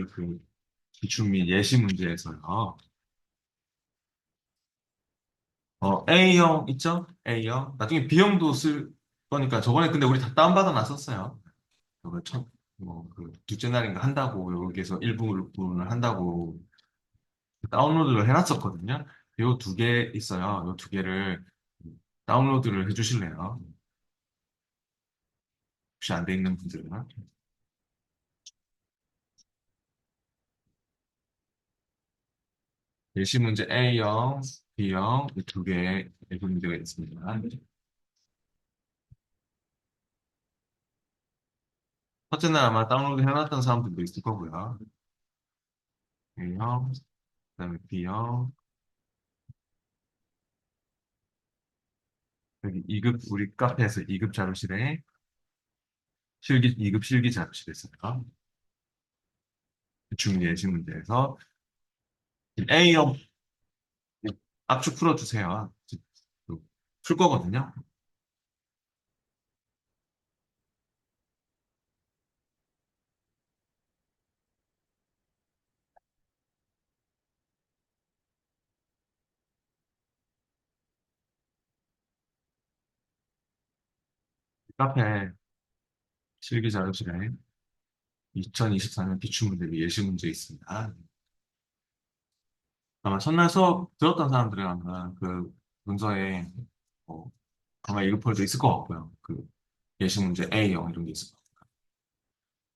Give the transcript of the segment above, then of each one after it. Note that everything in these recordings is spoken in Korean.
오늘 그 기출 및 예시 문제에서요. A형 있죠? A형. 나중에 B형도 쓸 거니까 저번에 근데 우리 다 다운받아 놨었어요. 그걸 그 둘째 날인가 한다고 여기에서 일부분을 한다고 다운로드를 해놨었거든요. 요 두 개 있어요. 요 두 개를 다운로드를 해주실래요? 혹시 안 돼 있는 분들은. 예시 문제 A형, B형 이 두 개의 예시 문제가 있습니다. 첫째 날 아마 다운로드 해놨던 사람들도 있을 거고요. A형, 그다음에 B형, 여기 2급 우리 카페에서 2급 자료실에 2급 실기 자료실에 있어요. 중리 예시 문제에서 A형 압축 풀어주세요. 풀 거거든요. 카페 실기 자료실에 2024년 기출문제 및 예시 문제 있습니다. 아마 첫날 수업 들었던 사람들은 아마 그 문서에 뭐 아마 이급 폴더 있을 것 같고요. 그 예시 문제 A형 이런 게 있을 것 같아요.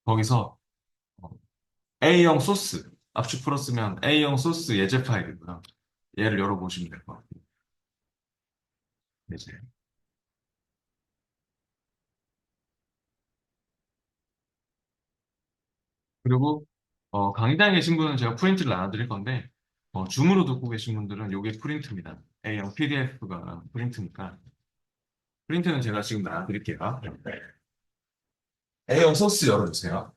거기서 어, A형 소스 압축 풀었으면 A형 소스 예제 파일이고요. 얘를 열어보시면 될 것 같아요. 예제. 그리고 강의장에 계신 분은 제가 프린트를 나눠드릴 건데 줌으로 듣고 계신 분들은 이게 프린트입니다. A형 PDF가 프린트니까 프린트는 제가 지금 나눠드릴게요. A형 소스 열어주세요.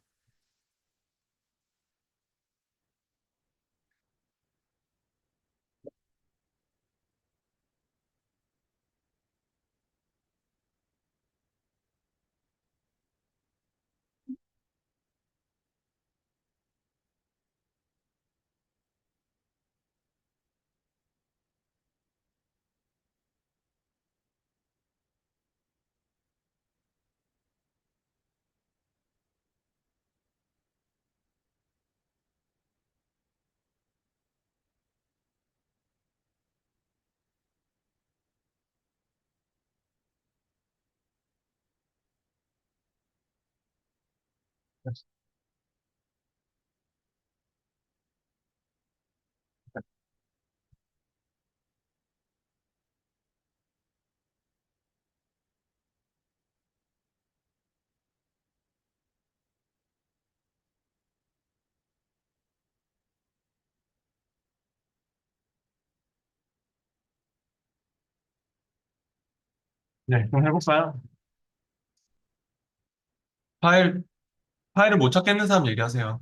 네, 그럼 해볼까요? 파일, 파일을 못 찾겠는 사람 얘기하세요.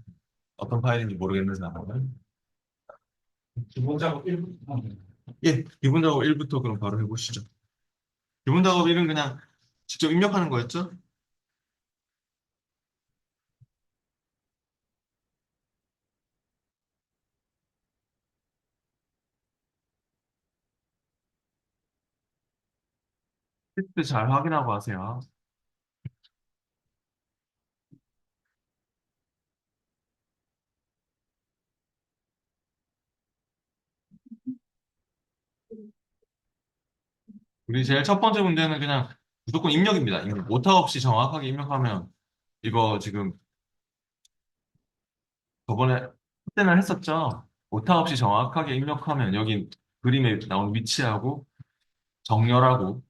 어떤 파일인지 모르겠는 사람은. 기본 작업 1부터. 예, 기본 작업 1부터 그럼 바로 해보시죠. 기본 작업 1은 그냥 직접 입력하는 거였죠? 테스트 잘 확인하고 하세요. 우리 제일 첫 번째 문제는 그냥 무조건 입력입니다. 입력. 오타 없이 정확하게 입력하면 이거 지금 저번에 그때는 했었죠. 오타 없이 정확하게 입력하면 여기 그림에 나온 위치하고 정렬하고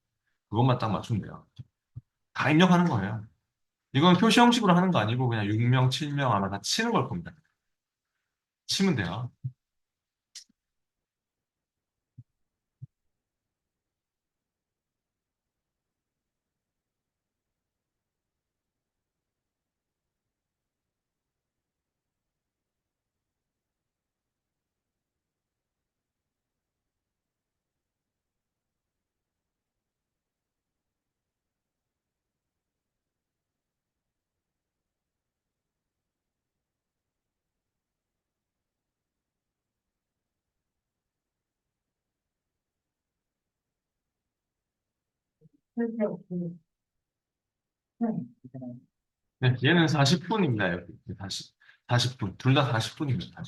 그것만 딱 맞추면 돼요. 다 입력하는 거예요. 이건 표시 형식으로 하는 거 아니고 그냥 6명, 7명 아마 다 치는 걸 겁니다. 치면 돼요. 네, 얘는 40분입니다. 여기. 40분. 둘 다 40분입니다.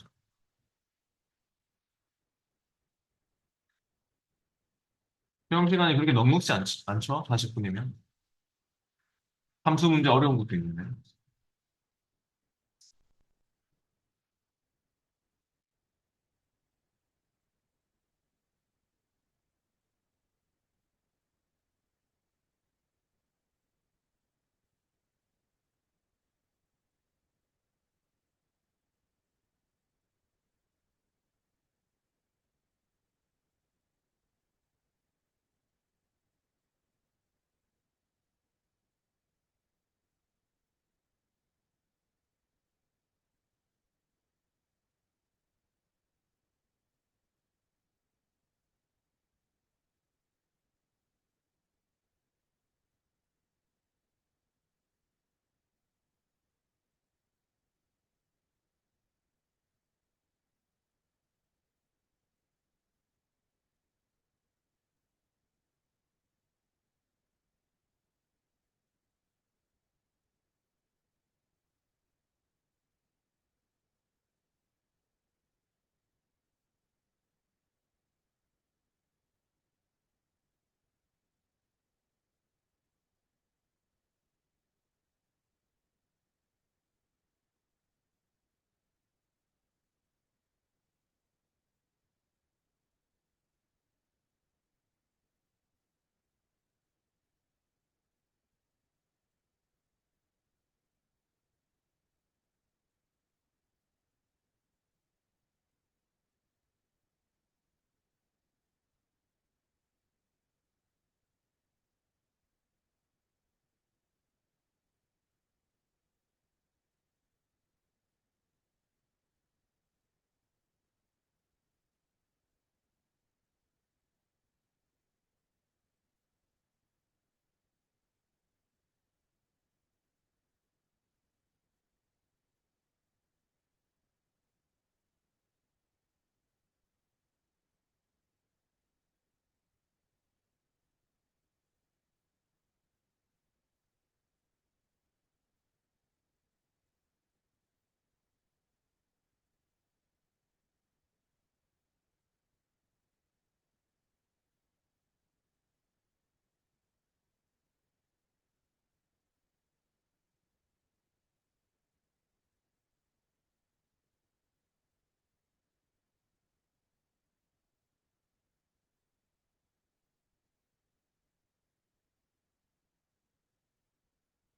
시험 시간이 그렇게 넉넉지 않죠? 40분이면. 함수 문제 어려운 것도 있는데.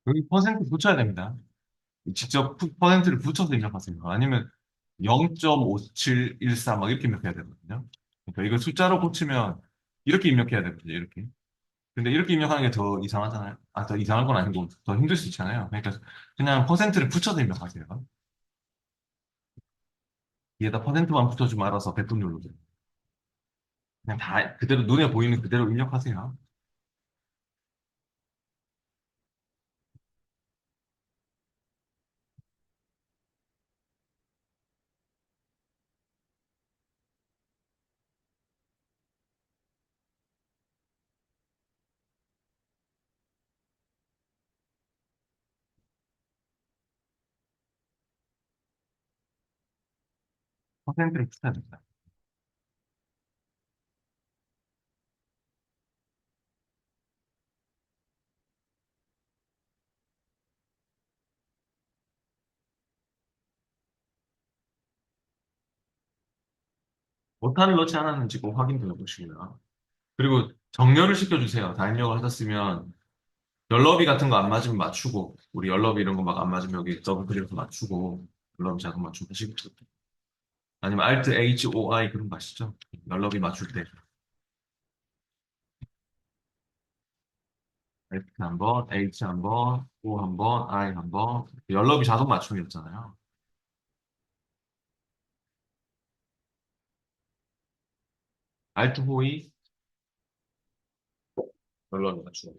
여기 퍼센트 붙여야 됩니다. 직접 퍼센트를 붙여서 입력하세요. 아니면 0.5714 막 이렇게 입력해야 되거든요. 그러니까 이걸 숫자로 고치면 이렇게 입력해야 되거든요. 이렇게. 근데 이렇게 입력하는 게 더 이상하잖아요. 아, 더 이상한 건 아니고 더 힘들 수 있잖아요. 그러니까 그냥 퍼센트를 붙여서 입력하세요. 뒤에다 퍼센트만 붙여주면 알아서 100분 눌러줘요. 그냥 다 그대로 눈에 보이는 그대로 입력하세요. 퍼센트를 붙여야 됩니다. 오타를 넣지 않았는지 꼭 확인해 보시고요. 그리고 정렬을 시켜주세요. 다 입력을 하셨으면 열너비 같은 거 안 맞으면 맞추고 우리 열너비 이런 거 막 안 맞으면 여기 더블 클릭해서 맞추고 열너비 자동 맞춤 하시고 아니면 Alt HOI 그런 거 아시죠? 열너비 맞출 때 Alt 한 번, H 한 번, O 한 번, I 한 번 열너비 자동 맞춤이었잖아요. Alt 호이 열너비 맞춤.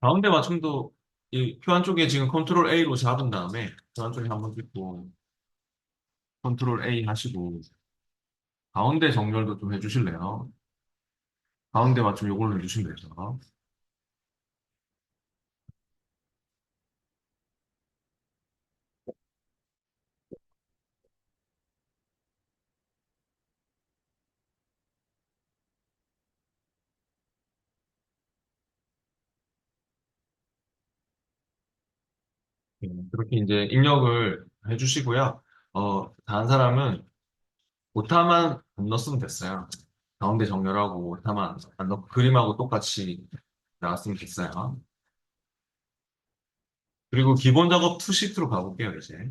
가운데 맞춤도 이 표안 쪽에 지금 컨트롤 A로 잡은 다음에 표안 쪽에 한번 찍고 컨트롤 A 하시고 가운데 정렬도 좀 해주실래요? 가운데 맞춤 요걸로 해주시면 되죠. 그렇게 이제 입력을 해주시고요. 다른 사람은 오타만 안 넣었으면 됐어요. 가운데 정렬하고 오타만 안 넣고 그림하고 똑같이 나왔으면 됐어요. 그리고 기본 작업 투시트로 가볼게요, 이제.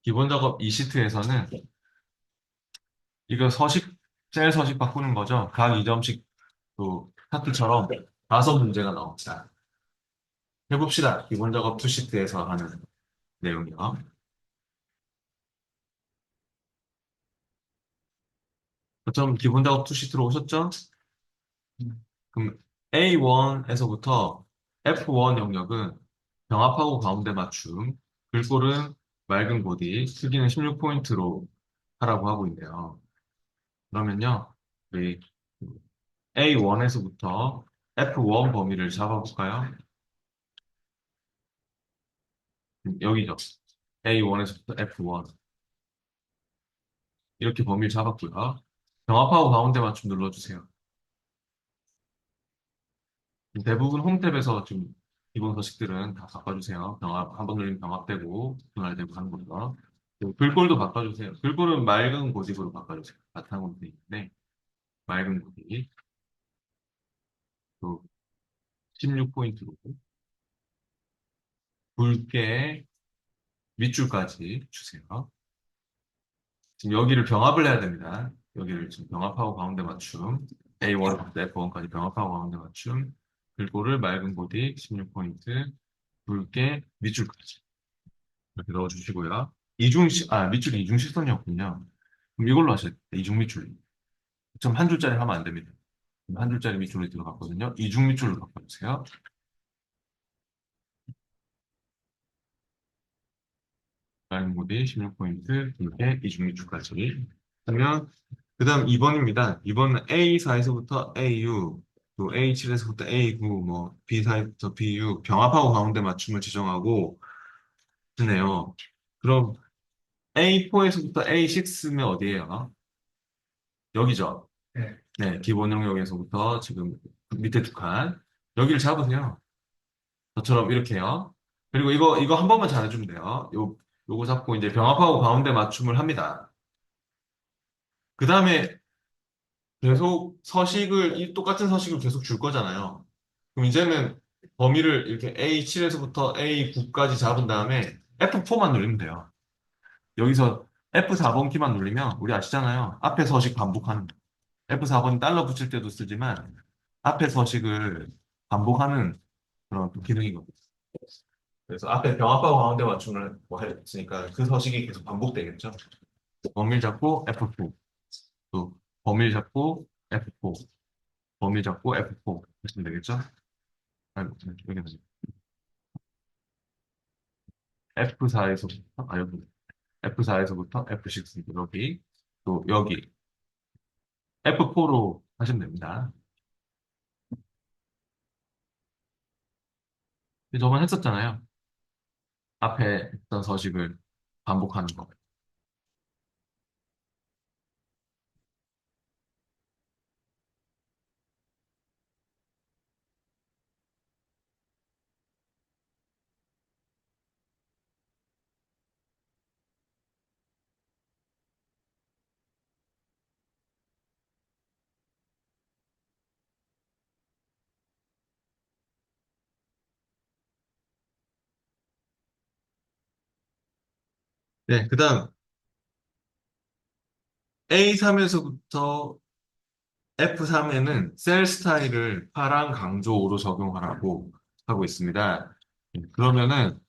기본 작업 2시트에서는 이거 서식, 셀 서식 바꾸는 거죠. 각 2점씩 또 타투처럼 다섯 문제가 나옵니다. 해봅시다. 기본 작업 투시트에서 하는 내용이요. 좀 기본 작업 투시트로 오셨죠? 그럼 A1에서부터 F1 영역은 병합하고 가운데 맞춤, 글꼴은 맑은 보디, 크기는 16포인트로 하라고 하고 있네요. 그러면요, 우리 A1에서부터 F1 범위를 잡아볼까요? 여기죠. A1에서부터 F1. 이렇게 범위를 잡았고요. 병합하고 가운데 맞춤 눌러주세요. 대부분 홈탭에서 지금 기본 서식들은 다 바꿔주세요. 병합, 한 번 누르면 병합되고, 분할되고 하는 거죠. 그리고 글꼴도 바꿔주세요. 글꼴은 맑은 고집으로 바꿔주세요. 바탕으로 되어 있는데, 맑은 고집. 또 16포인트로 굵게 밑줄까지 주세요. 지금 여기를 병합을 해야 됩니다. 여기를 지금 병합하고 가운데 맞춤. A1부터 F1까지 병합하고 가운데 맞춤. 글꼴을 맑은 고딕 16포인트. 굵게 밑줄까지. 이렇게 넣어주시고요. 밑줄이 이중 실선이었군요. 그럼 이걸로 하셔야 돼요. 이중 밑줄. 좀 한 줄짜리 하면 안 됩니다. 한 줄짜리 밑줄이 들어갔거든요. 이중 밑줄로 바꿔주세요. 라인 모드 16포인트, 이렇게 이중 밑줄까지. 그러면, 그 다음 2번입니다. 2번은 A4에서부터 AU, 또 A7에서부터 A9, 뭐, B4에서부터 BU, 병합하고 가운데 맞춤을 지정하고, 드네요. 그럼 A4에서부터 A6면 어디예요? 여기죠. 네, 기본 영역에서부터 지금 밑에 두 칸. 여기를 잡으세요. 저처럼 이렇게요. 그리고 이거 한 번만 잘해주면 돼요. 요거 잡고 이제 병합하고 가운데 맞춤을 합니다. 그 다음에 계속 이 똑같은 서식을 계속 줄 거잖아요. 그럼 이제는 범위를 이렇게 A7에서부터 A9까지 잡은 다음에 F4만 누르면 돼요. 여기서 F4번 키만 누르면 우리 아시잖아요. 앞에 서식 반복하는 거. F4번 달러 붙일 때도 쓰지만 앞에 서식을 반복하는 그런 또 기능이거든요. 그래서 앞에 병합하고 가운데 맞춤을 뭐 했으니까 그 서식이 계속 반복되겠죠. 범위를 잡고 F4, 또 범위를 잡고 F4, 범위 잡고 F4 하시면 되겠죠? 아이고, 여기는 F4에서부터, 여기 F4에서부터 F6 여기, 또 여기 F4로 하시면 됩니다. 저번 했었잖아요. 앞에 했던 서식을 반복하는 거. 네, 그 다음 A3에서부터 F3에는 셀 스타일을 파랑 강조로 적용하라고 하고 있습니다. 그러면은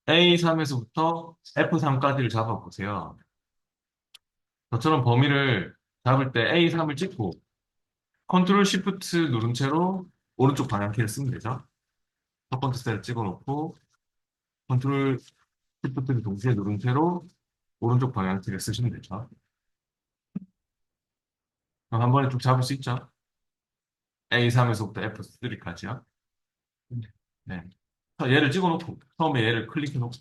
A3에서부터 F3까지를 잡아보세요. 저처럼 범위를 잡을 때 A3을 찍고 컨트롤 시프트 누른 채로 오른쪽 방향키를 쓰면 되죠. 첫 번째 셀을 찍어놓고 컨트롤 시프트를 동시에 누른 채로 오른쪽 방향키를 쓰시면 되죠. 그럼 한 번에 쭉 잡을 수 있죠. A3에서부터 F3까지요. 네. 얘를 찍어놓고 처음에 얘를 클릭해놓고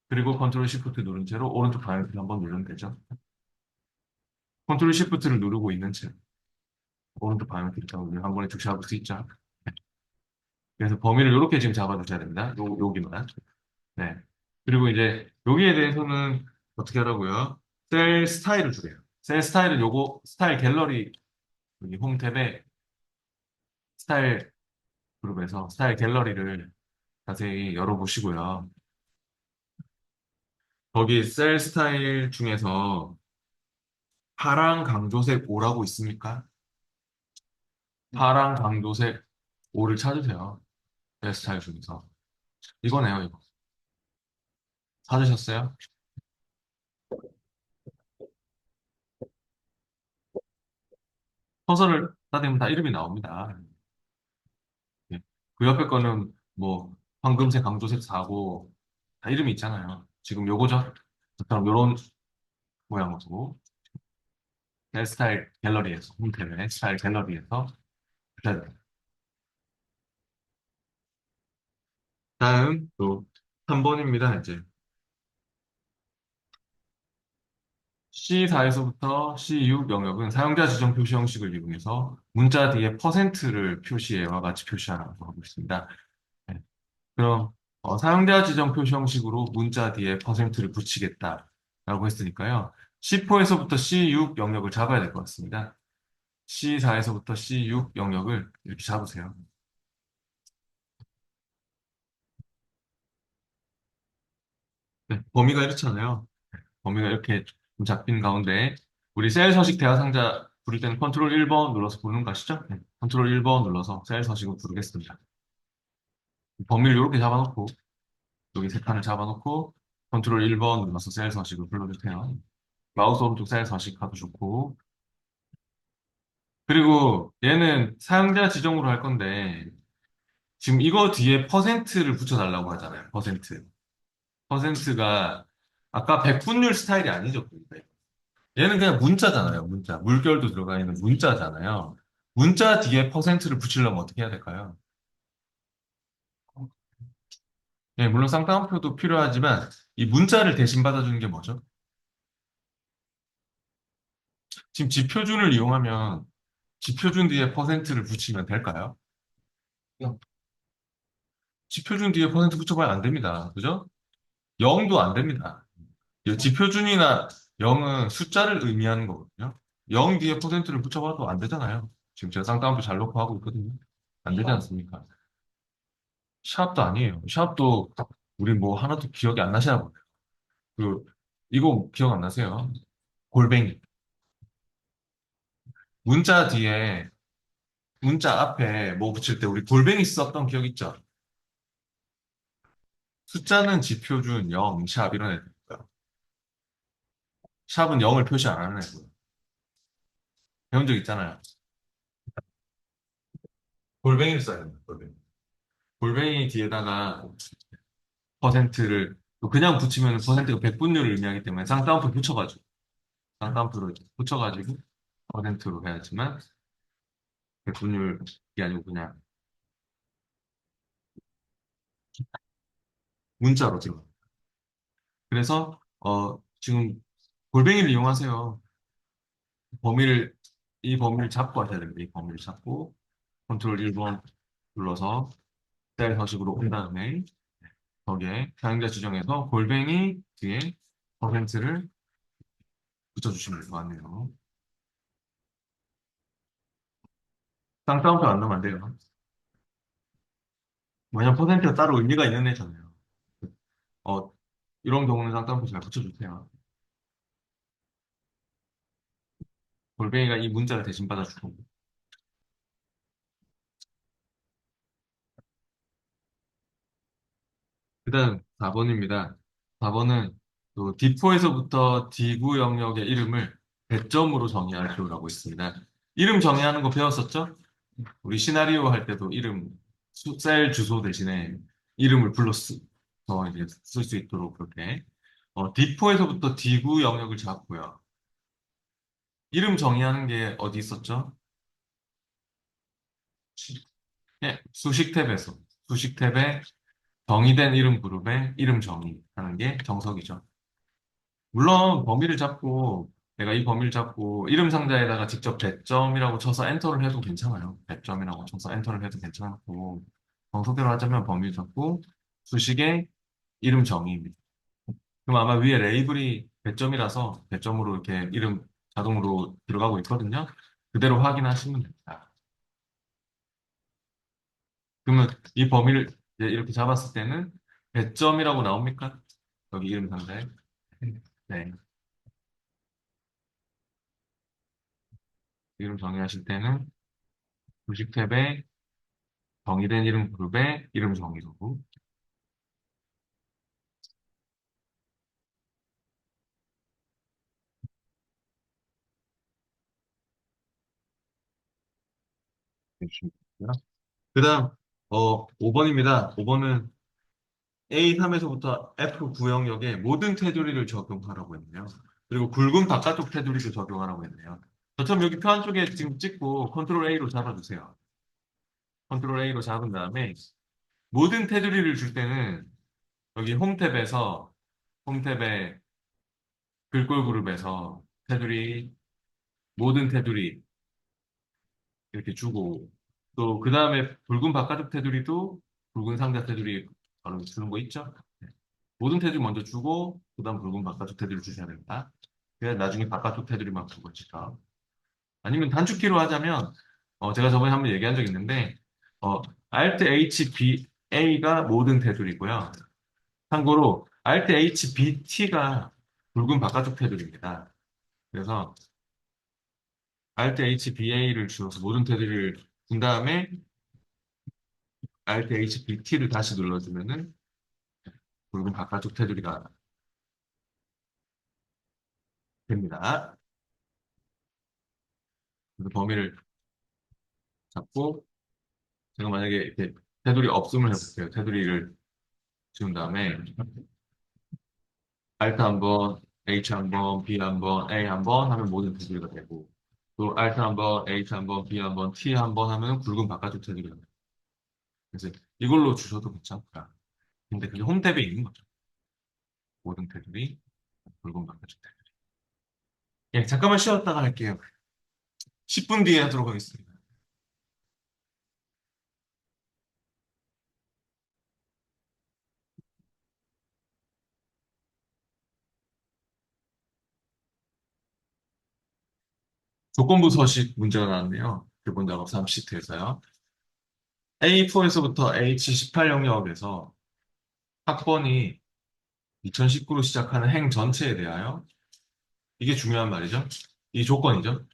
그리고 컨트롤 시프트 누른 채로 오른쪽 방향키를 한번 누르면 되죠. 컨트롤 시프트를 누르고 있는 채 오른쪽 방향키를 누르면 한 번에 쭉 잡을 수 있죠. 네. 그래서 범위를 이렇게 지금 잡아주셔야 됩니다. 여기만. 네. 그리고 이제 여기에 대해서는 어떻게 하라고요? 셀 스타일을 주래요. 셀 스타일은 요거 스타일 갤러리 여기 홈 탭에 스타일 그룹에서 스타일 갤러리를 자세히 열어보시고요. 거기 셀 스타일 중에서 파랑 강조색 5라고 있습니까? 파랑 강조색 5를 찾으세요. 셀 스타일 중에서. 이거네요, 이거. 찾으셨어요? 커서를 따대면 다 이름이 나옵니다. 예. 그 옆에 거는 뭐 황금색, 강조색 4고 다 이름이 있잖아요. 지금 요거죠? 그럼 요런 모양으로 스타일 갤러리에서 홈탭에 스타일 갤러리에서 보셔야 돼요. 다음 또 3번입니다. 이제 C4에서부터 C6 영역은 사용자 지정 표시 형식을 이용해서 문자 뒤에 퍼센트를 표시해와 같이 표시하라고 하고 있습니다. 네. 그럼 사용자 지정 표시 형식으로 문자 뒤에 퍼센트를 붙이겠다라고 했으니까요. C4에서부터 C6 영역을 잡아야 될 것 같습니다. C4에서부터 C6 영역을 이렇게 잡으세요. 네, 범위가 이렇잖아요. 범위가 이렇게 좀 잡힌 가운데 우리 셀 서식 대화 상자 부를 때는 컨트롤 1번 눌러서 부르는 거 아시죠? 네, 컨트롤 1번 눌러서 셀 서식을 부르겠습니다. 범위를 이렇게 잡아놓고 여기 세 칸을 잡아놓고 컨트롤 1번 눌러서 셀 서식을 불러주세요. 마우스 오른쪽 셀 서식하도 좋고 그리고 얘는 사용자 지정으로 할 건데 지금 이거 뒤에 퍼센트를 붙여달라고 하잖아요. 퍼센트. 퍼센트가 아까 백분율 스타일이 아니죠. 그러니까. 얘는 그냥 문자잖아요. 문자. 물결도 들어가 있는 문자잖아요. 문자 뒤에 퍼센트를 붙이려면 어떻게 해야 될까요? 예, 물론 쌍따옴표도 필요하지만 이 문자를 대신 받아주는 게 뭐죠? 지금 지표준을 이용하면 지표준 뒤에 퍼센트를 붙이면 될까요? 지표준 뒤에 퍼센트 붙여봐야 안 됩니다. 그죠? 0도 안 됩니다. 이 지표준이나 0은 숫자를 의미하는 거거든요. 0 뒤에 퍼센트를 붙여봐도 안 되잖아요. 지금 제가 쌍따옴표 잘 놓고 하고 있거든요. 안 되지 않습니까? 샵도 아니에요. 샵도 우리 뭐 하나도 기억이 안 나시나 보네요. 그 이거 기억 안 나세요? 골뱅이. 문자 뒤에 문자 앞에 뭐 붙일 때 우리 골뱅이 썼던 기억 있죠? 숫자는 지표준 0, 샵 이런 애들이고요. 샵은 0을 표시 안 하는 애고요. 배운 적 있잖아요. 골뱅이를 써야 됩니다. 골뱅이. 골뱅이 뒤에다가 퍼센트를 그냥 붙이면 퍼센트가 백분율을 의미하기 때문에 쌍따옴표 붙여가지고 쌍따옴표를 붙여가지고 퍼센트로 해야지만 백분율이 아니고 그냥 문자로 들어가요. 그래서 지금 골뱅이를 이용하세요. 범위를 이 범위를 잡고 하셔야 됩니다. 이 범위를 잡고 컨트롤 1번 눌러서 셀 서식으로 온 다음에 거기에 사용자 지정에서 골뱅이 뒤에 퍼센트를 붙여주시면 될 것 같네요. 쌍따옴표 안 넣으면 안 돼요. 왜냐면 퍼센트가 따로 의미가 있는 애잖아요. 어, 이런 경우는 쌍따옴표 잘 붙여주세요. 골뱅이가 이 문자를 대신 받아주고 그다음 4번입니다. 4번은 또 D4에서부터 D9 영역의 이름을 배점으로 정의하시오라고 있습니다. 이름 정의하는 거 배웠었죠? 우리 시나리오 할 때도 셀 주소 대신에 이름을 불러서 이제 쓸 수 있도록 그렇게. D4에서부터 D9 영역을 잡고요. 이름 정의하는 게 어디 있었죠? 예, 수식 탭에 정의된 이름 그룹에 이름 정의하는 게 정석이죠. 물론 범위를 잡고 내가 이 범위를 잡고 이름 상자에다가 직접 배점이라고 쳐서 엔터를 해도 괜찮아요. 배점이라고 쳐서 엔터를 해도 괜찮고 정석대로 하자면 범위를 잡고 수식의 이름 정의입니다. 그럼 아마 위에 레이블이 배점이라서 배점으로 이렇게 이름 자동으로 들어가고 있거든요. 그대로 확인하시면 됩니다. 그러면 이 범위를 이제 이렇게 잡았을 때는 배점이라고 나옵니까? 여기 이름 상자에. 네. 이름 정의하실 때는 수식 탭에 정의된 이름 그룹의 이름 정의도구. 그 다음, 5번입니다. 5번은 A3에서부터 F9 영역에 모든 테두리를 적용하라고 했네요. 그리고 굵은 바깥쪽 테두리도 적용하라고 했네요. 저처럼 여기 표 한쪽에 지금 찍고 컨트롤 A로 잡아주세요. 컨트롤 A로 잡은 다음에 모든 테두리를 줄 때는 여기 홈 탭에 글꼴 그룹에서 모든 테두리 이렇게 주고 또 그 다음에 붉은 바깥쪽 테두리도 붉은 상자 테두리 바로 주는 거 있죠? 네. 모든 테두리 먼저 주고 그다음 붉은 바깥쪽 테두리 주셔야 됩니다. 그래야 나중에 바깥쪽 테두리만 주고 치죠. 아니면 단축키로 하자면 제가 저번에 한번 얘기한 적 있는데 어, Alt H B A가 모든 테두리고요. 참고로 Alt H B T가 붉은 바깥쪽 테두리입니다. 그래서 Alt H B A를 주어서 모든 테두리를 준 다음에 Alt HBT를 다시 눌러주면은 붉은 바깥쪽 테두리가 됩니다. 그래서 범위를 잡고 제가 만약에 이렇게 테두리 없음을 해볼게요. 테두리를 지운 다음에 Alt 한 번, H 한 번, B 한 번, A 한 번 하면 모든 테두리가 되고 또 Alt 한 번, H 한 번, B 한 번, T 한 번 하면 굵은 바깥쪽 테두리가 돼요. 그래서 이걸로 주셔도 괜찮다. 근데 그게 홈 탭에 있는 거죠. 모든 테두리, 굵은 바깥쪽 테두리. 예, 잠깐만 쉬었다가 할게요. 10분 뒤에 하도록 하겠습니다. 조건부 서식 문제가 나왔네요. 기본 작업 3시트에서요. A4에서부터 H18 영역에서 학번이 2019로 시작하는 행 전체에 대하여 이게 중요한 말이죠. 이 조건이죠.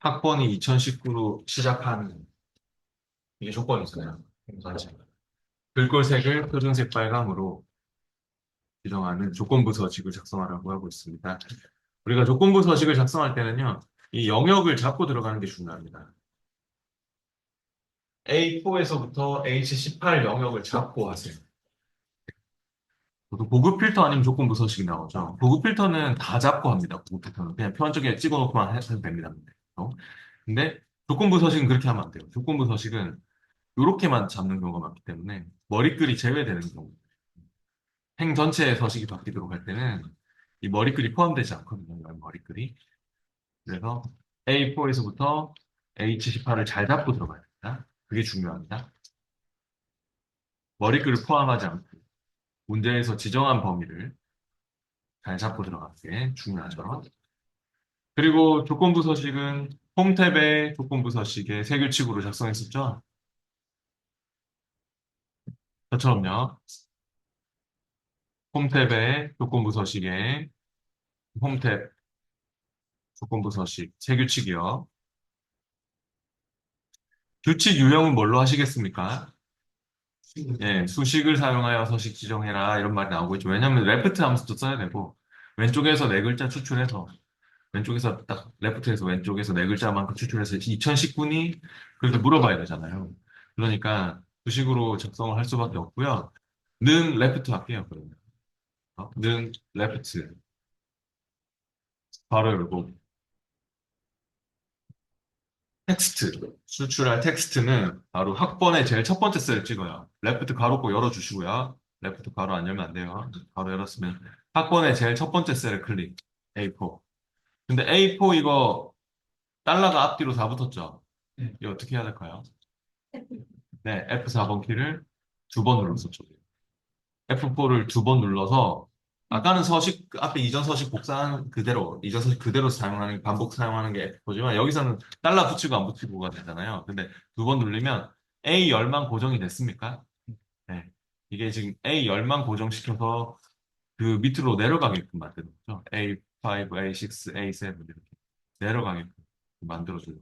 학번이 2019로 시작하는 이게 조건이잖아요. 행 전체. 글꼴색을 표준색 빨강으로 지정하는 조건부 서식을 작성하라고 하고 있습니다. 우리가 조건부 서식을 작성할 때는요. 이 영역을 잡고 들어가는 게 중요합니다. A4에서부터 H18 영역을 잡고 하세요. 보통 고급 필터 아니면 조건부 서식이 나오죠. 고급 필터는 다 잡고 합니다. 고급 필터는 그냥 표 한쪽에 찍어놓고만 해도 됩니다. 근데 조건부 서식은 그렇게 하면 안 돼요. 조건부 서식은 이렇게만 잡는 경우가 많기 때문에 머리글이 제외되는 경우. 행 전체의 서식이 바뀌도록 할 때는 이 머리글이 포함되지 않거든요. 이 머리글이. 그래서 A4에서부터 H18을 잘 잡고 들어가야 됩니다. 그게 중요합니다. 머리글을 포함하지 않고 문제에서 지정한 범위를 잘 잡고 들어가는 게 중요하죠. 그리고 조건부 서식은 홈 탭의 조건부 서식의 세 규칙으로 작성했었죠. 저처럼요. 홈 탭의 조건부 서식의 홈 탭 조건부 서식 세 규칙이요. 규칙 유형은 뭘로 하시겠습니까? 예, 수식을 사용하여 서식 지정해라 이런 말이 나오고 있죠. 왜냐하면 레프트 함수도 써야 되고 왼쪽에서 네 글자 추출해서 왼쪽에서 딱 레프트에서 왼쪽에서 네 글자만큼 추출해서 2019니 그렇게 물어봐야 되잖아요. 그러니까 주식으로 작성을 할 수밖에 없고요. 는 레프트 할게요, 그러면. 는 레프트 바로 열고 텍스트 수출할 텍스트는 바로 학번의 제일 첫 번째 셀을 찍어요. 레프트 가로 꼭 열어주시고요. 레프트 가로 안 열면 안 돼요. 가로 열었으면 학번의 제일 첫 번째 셀을 클릭. A4. 근데 A4 이거 달러가 앞뒤로 다 붙었죠. 이거 어떻게 해야 될까요? 네, F4번 키를 두 번 눌렀었죠. F4를 두 번 눌러서 아까는 서식 앞에 이전 서식 복사한 그대로 이전 서식 그대로 사용하는 반복 사용하는 게 F4지만 여기서는 달러 붙이고 안 붙이고가 되잖아요. 근데 두 번 누르면 A 열만 고정이 됐습니까? 네. 이게 지금 A 열만 고정시켜서 그 밑으로 내려가게끔 만드는 거죠. A5, A6, A7 이렇게 내려가게끔 만들어줘요.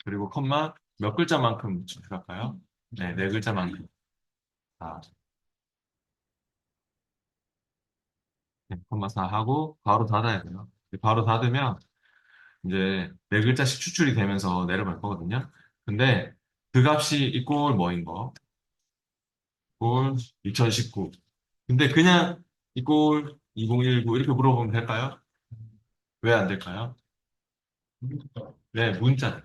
그리고 컴마 몇 글자만큼 추출할까요? 네, 네 글자만큼. 아, 네, 콤마 4 하고 바로 닫아야 돼요. 바로 닫으면 이제 네 글자씩 추출이 되면서 내려갈 거거든요. 근데 그 값이 이꼴 뭐인 거? 이꼴 2019. 근데 그냥 이꼴 2019 이렇게 물어보면 될까요? 왜 안 될까요? 네, 문자.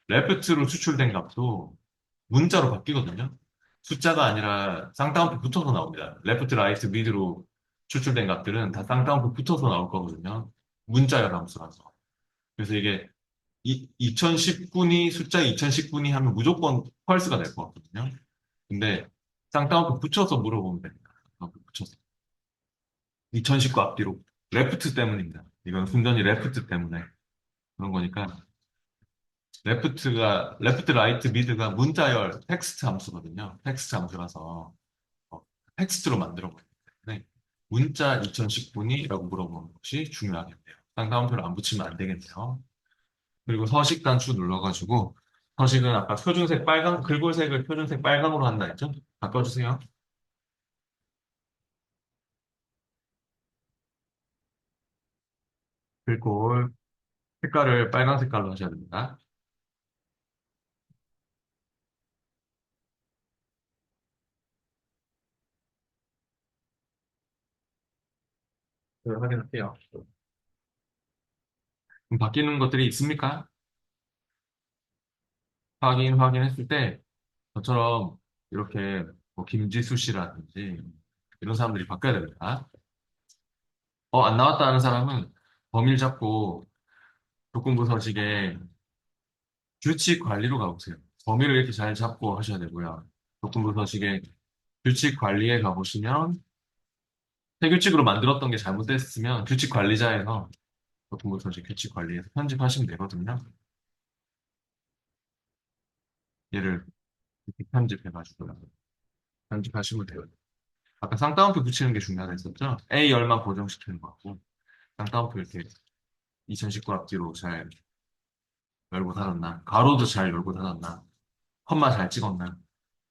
레프트로 추출된 값도 문자로 바뀌거든요. 숫자가 아니라 쌍따옴표 붙어서 나옵니다. 레프트, 라이트, 미드로 추출된 값들은 다 쌍따옴표 붙어서 나올 거거든요. 문자열 함수라서. 그래서 이게 2019니 숫자 2019니 하면 무조건 펄스가 될 것 같거든요. 근데 쌍따옴표 붙여서 물어보면 됩니다. 쌍따옴표 붙여서. 2019 앞뒤로. 레프트 때문입니다. 이건 순전히 레프트 때문에 그런 거니까. 레프트, 라이트, 미드가 문자열 텍스트 함수거든요. 텍스트 함수라서 텍스트로 만들어 버리기 때문에 문자 2019니라고 물어보는 것이 중요하겠네요. 쌍따옴표를 안 붙이면 안 되겠네요. 그리고 서식 단추 눌러가지고 서식은 아까 표준색 빨강, 글꼴색을 표준색 빨강으로 한다 했죠? 바꿔주세요. 글꼴 색깔을 빨강 색깔로 하셔야 됩니다. 네, 확인할게요. 그럼 바뀌는 것들이 있습니까? 확인했을 때 저처럼 이렇게 뭐 김지수 씨라든지 이런 사람들이 바뀌어야 됩니다. 안 나왔다 하는 사람은 범위를 잡고 조건부 서식에 규칙 관리로 가보세요. 범위를 이렇게 잘 잡고 하셔야 되고요. 조건부 서식에 규칙 관리에 가보시면 새 규칙으로 만들었던 게 잘못됐으면 규칙 관리자에서 조건부 서식 규칙 관리에서 편집하시면 되거든요. 얘를 이렇게 편집해가지고요. 편집하시면 돼요. 아까 쌍따옴표 붙이는 게 중요하다 했었죠? A 열만 고정시키는 거고 쌍따옴표 이렇게 2019 앞뒤로 잘 열고 닫았나? 가로도 잘 열고 닫았나? 컴마 잘 찍었나?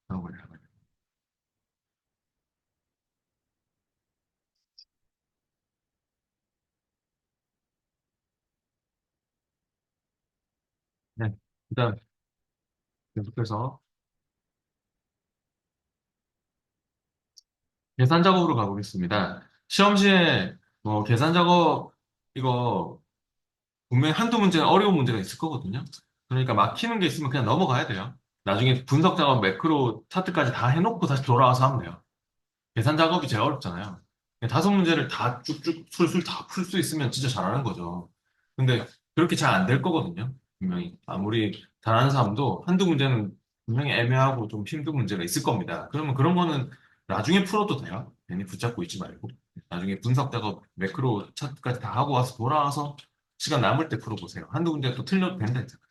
그런 걸 해봐요. 네. 일단 계속해서 계산 작업으로 가보겠습니다. 시험 시에 뭐 계산 작업 이거 분명히 한두 문제는 어려운 문제가 있을 거거든요. 그러니까 막히는 게 있으면 그냥 넘어가야 돼요. 나중에 분석 작업 매크로 차트까지 다 해놓고 다시 돌아와서 하면 돼요. 계산 작업이 제일 어렵잖아요. 그냥 다섯 문제를 다 쭉쭉 술술 다 풀 수 있으면 진짜 잘하는 거죠. 근데 그렇게 잘 안 될 거거든요. 분명히. 아무리 잘하는 사람도 한두 문제는 분명히 애매하고 좀 힘든 문제가 있을 겁니다. 그러면 그런 거는 나중에 풀어도 돼요. 괜히 붙잡고 있지 말고. 나중에 분석 작업 매크로 차트까지 다 하고 와서 돌아와서 시간 남을 때 풀어보세요. 한두 문제 또 틀려도 된다 했잖아요.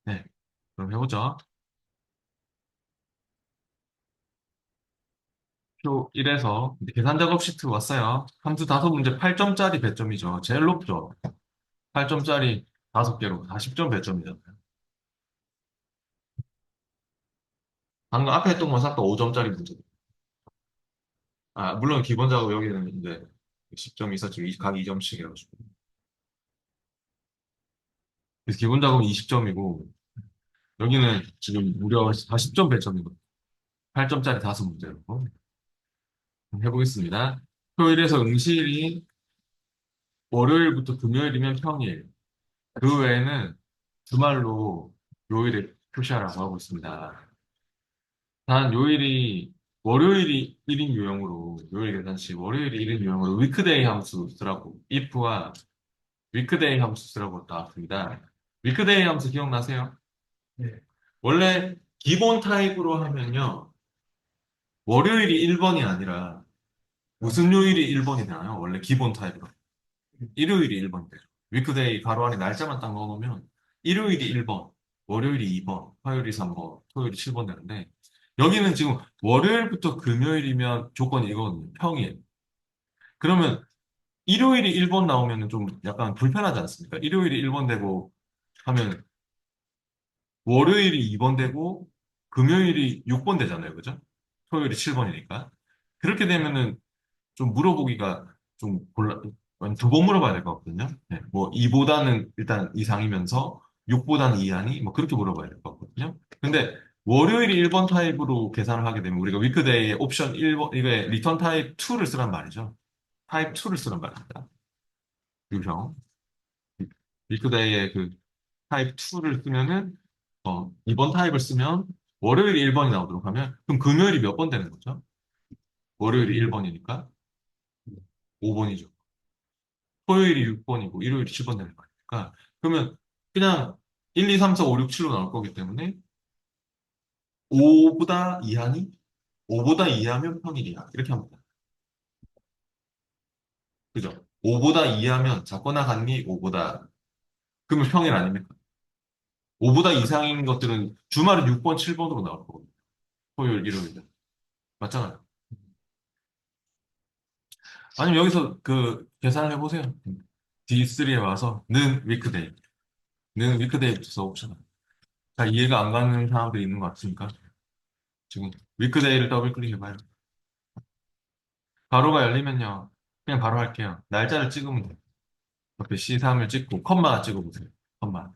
네. 그럼 해보죠. 표 1에서 계산 작업 시트 왔어요. 함수 다섯 문제 8점짜리 배점이죠. 제일 높죠. 8점짜리 다섯 개로 40점 배점이잖아요. 방금 앞에 했던 건 싹 다 5점짜리 문제. 물론 기본 작업 여기는 이제 10점 이상씩 각 2점씩 해가지고. 그래서 기본 작업은 20점이고, 여기는 지금 무려 40점 배점이거든요. 8점짜리 5문제로 해보겠습니다. 토요일에서 응시일이 월요일부터 금요일이면 평일, 그 외에는 주말로 요일에 표시하라고 하고 있습니다. 단 요일이 월요일이 1인 유형으로 요일 계산시 월요일이 1인 유형으로 위크데이 함수 쓰라고 if와 위크데이 함수 쓰라고 나왔습니다. 위크데이 함수 기억나세요? 네. 원래 기본 타입으로 하면요. 월요일이 1번이 아니라 무슨 요일이 1번이 되나요? 원래 기본 타입으로. 일요일이 1번 되죠. 위크데이 가로 안에 날짜만 딱 넣어놓으면 일요일이 1번, 월요일이 2번, 화요일이 3번, 토요일이 7번 되는데 여기는 지금 월요일부터 금요일이면 조건이 이거거든요. 평일. 그러면 일요일이 1번 나오면 좀 약간 불편하지 않습니까? 일요일이 1번 되고 하면 월요일이 2번 되고 금요일이 6번 되잖아요. 그죠? 토요일이 7번이니까. 그렇게 되면은 좀 물어보기가 좀 곤란, 2번 물어봐야 될 것 같거든요. 네, 뭐 2보다는 일단 이상이면서 6보다는 이하니 뭐 그렇게 물어봐야 될 것 같거든요. 근데 월요일이 1번 타입으로 계산을 하게 되면 우리가 위크데이에 옵션 1번, 이게 리턴 타입 2를 쓰란 말이죠. 타입 2를 쓰란 말입니다. 유형. 위크데이에 그 타입 2를 쓰면은 2번 타입을 쓰면 월요일이 1번이 나오도록 하면 그럼 금요일이 몇 번 되는 거죠? 월요일이 1번이니까 5번이죠. 토요일이 6번이고 일요일이 7번 되는 거니까 그러면 그냥 1, 2, 3, 4, 5, 6, 7로 나올 거기 때문에 5보다 이하니 5보다 이하면 평일이야. 이렇게 합니다. 그죠? 5보다 이하면 작거나 같니 5보다 그러면 평일 아닙니까? 5보다 이상인 것들은 주말은 6번, 7번으로 나올 거거든요. 토요일, 일요일은. 맞잖아요. 아니면 여기서 그 계산을 해보세요. D3에 와서 는 위크데이. 는 위크데이부터 써봅시다. 잘 이해가 안 가는 사람들이 있는 것 같으니까. 지금 위크데이를 더블 클릭해봐요. 가로가 열리면요. 그냥 바로 할게요. 날짜를 찍으면 돼요. 옆에 C3을 찍고 컴마 찍어보세요. 컴마.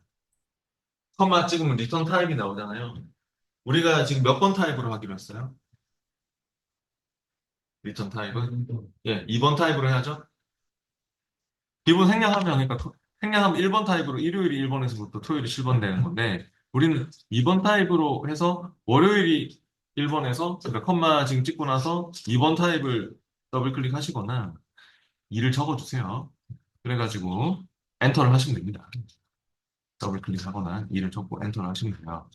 컴마 찍으면 리턴 타입이 나오잖아요. 우리가 지금 몇 번 타입으로 하기로 했어요? 리턴 타입은? 예, 2번 타입으로 해야죠. 기본 생략하면 그러니까 생략하면 1번 타입으로 일요일이 1번에서부터 토요일이 7번 되는 건데 우리는 2번 타입으로 해서 월요일이 1번에서 그러니까 컴마 지금 찍고 나서 2번 타입을 더블 클릭하시거나 2를 적어주세요. 그래가지고 엔터를 하시면 됩니다. 더블 클릭하거나 2를 적고 엔터를 하시면 돼요.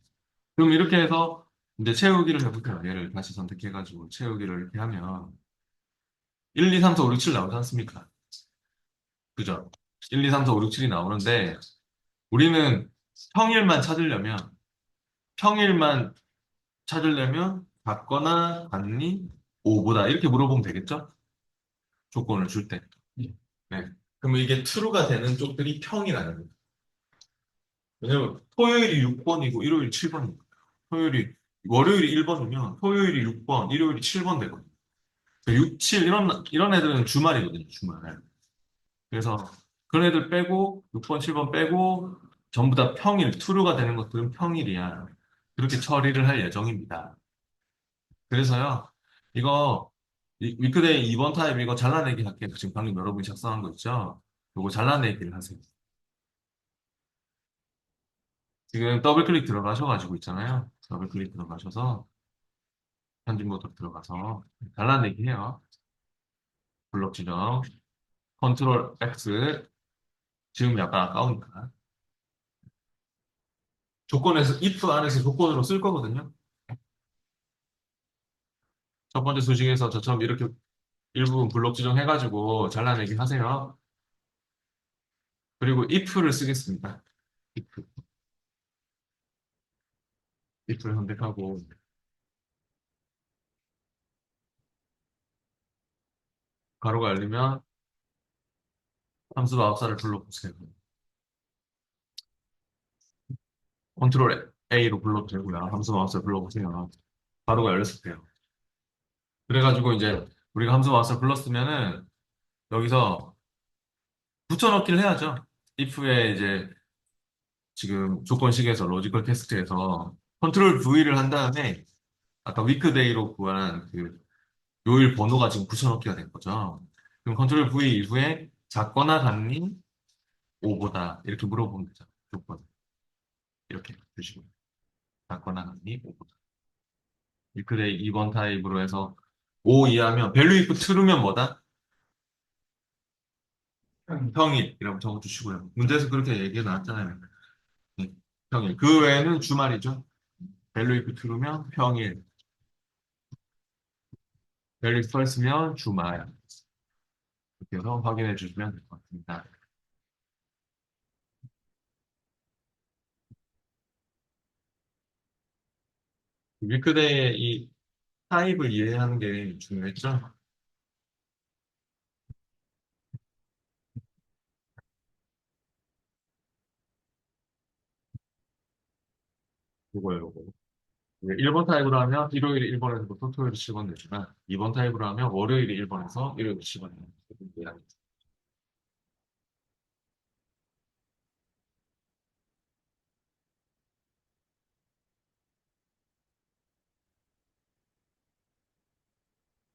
그럼 이렇게 해서 이제 채우기를 해볼게요. 얘를 다시 선택해가지고 채우기를 이렇게 하면 1, 2, 3, 4, 5, 6, 7 나오지 않습니까? 그죠? 1, 2, 3, 4, 5, 6, 7이 나오는데 우리는 평일만 찾으려면 평일만 찾으려면 같거나 같니? 5보다 이렇게 물어보면 되겠죠? 조건을 줄 때. 네. 그러면 이게 true가 되는 쪽들이 평일 아닙니까? 왜냐면 토요일이 6번이고 일요일이 7번이니까. 토요일이 월요일이 1번이면 토요일이 6번, 일요일이 7번 되거든요. 6, 7 이런 애들은 주말이거든요. 주말. 그래서 그런 애들 빼고 6번, 7번 빼고 전부 다 평일, true가 되는 것들은 평일이야. 그렇게 처리를 할 예정입니다. 그래서요. 이거 위크데이 2번 타입 이거 잘라내기 할게요. 지금 방금 여러분이 작성한 거 있죠? 이거 잘라내기를 하세요. 지금 더블 클릭 들어가셔가지고 있잖아요. 더블 클릭 들어가셔서 편집 모드로 들어가서 잘라내기 해요. 블록 지정, 컨트롤 X, 지금 약간 아까우니까. 조건에서, if 안에서 조건으로 쓸 거거든요. 첫 번째 수식에서 저처럼 이렇게 일부분 블록 지정해가지고 잘라내기 하세요. 그리고 if를 쓰겠습니다. if, if를 선택하고, 가로가 열리면 함수 마법사를 불러보세요. 컨트롤 A로 불러도 되고요. 함수 마법사를 불러보세요. 가로가 열렸을 때요. 그래가지고 이제 우리가 함수 마스터 불렀으면은 여기서 붙여넣기를 해야죠. if에 이제 지금 조건식에서 로지컬 테스트에서 컨트롤 V를 한 다음에 아까 위크데이로 구한 그 요일 번호가 지금 붙여넣기가 된 거죠. 그럼 컨트롤 V 이후에 작거나 같니 5보다 이렇게 물어보면 되죠. 조건 이렇게 주시고 작거나 같니 5보다. 위크데이 2번 타입으로 해서 5 이하면 밸류 if true면 뭐다? 평일이라고 적어주시고요. 문제에서 그렇게 얘기가 나왔잖아요. 네, 평일. 그 외에는 주말이죠. 밸류 if true면 평일, 밸류 if false면 주말. 이렇게 해서 확인해 주시면 될 것 같습니다. 위크데이의 이 타입을 이해하는 게 중요했죠. 요거요, 요거. 1번 타입으로 하면 일요일에 1번에서부터 토요일에 10원 내지만 2번 타입으로 하면 월요일에 1번에서 일요일에 10원 내는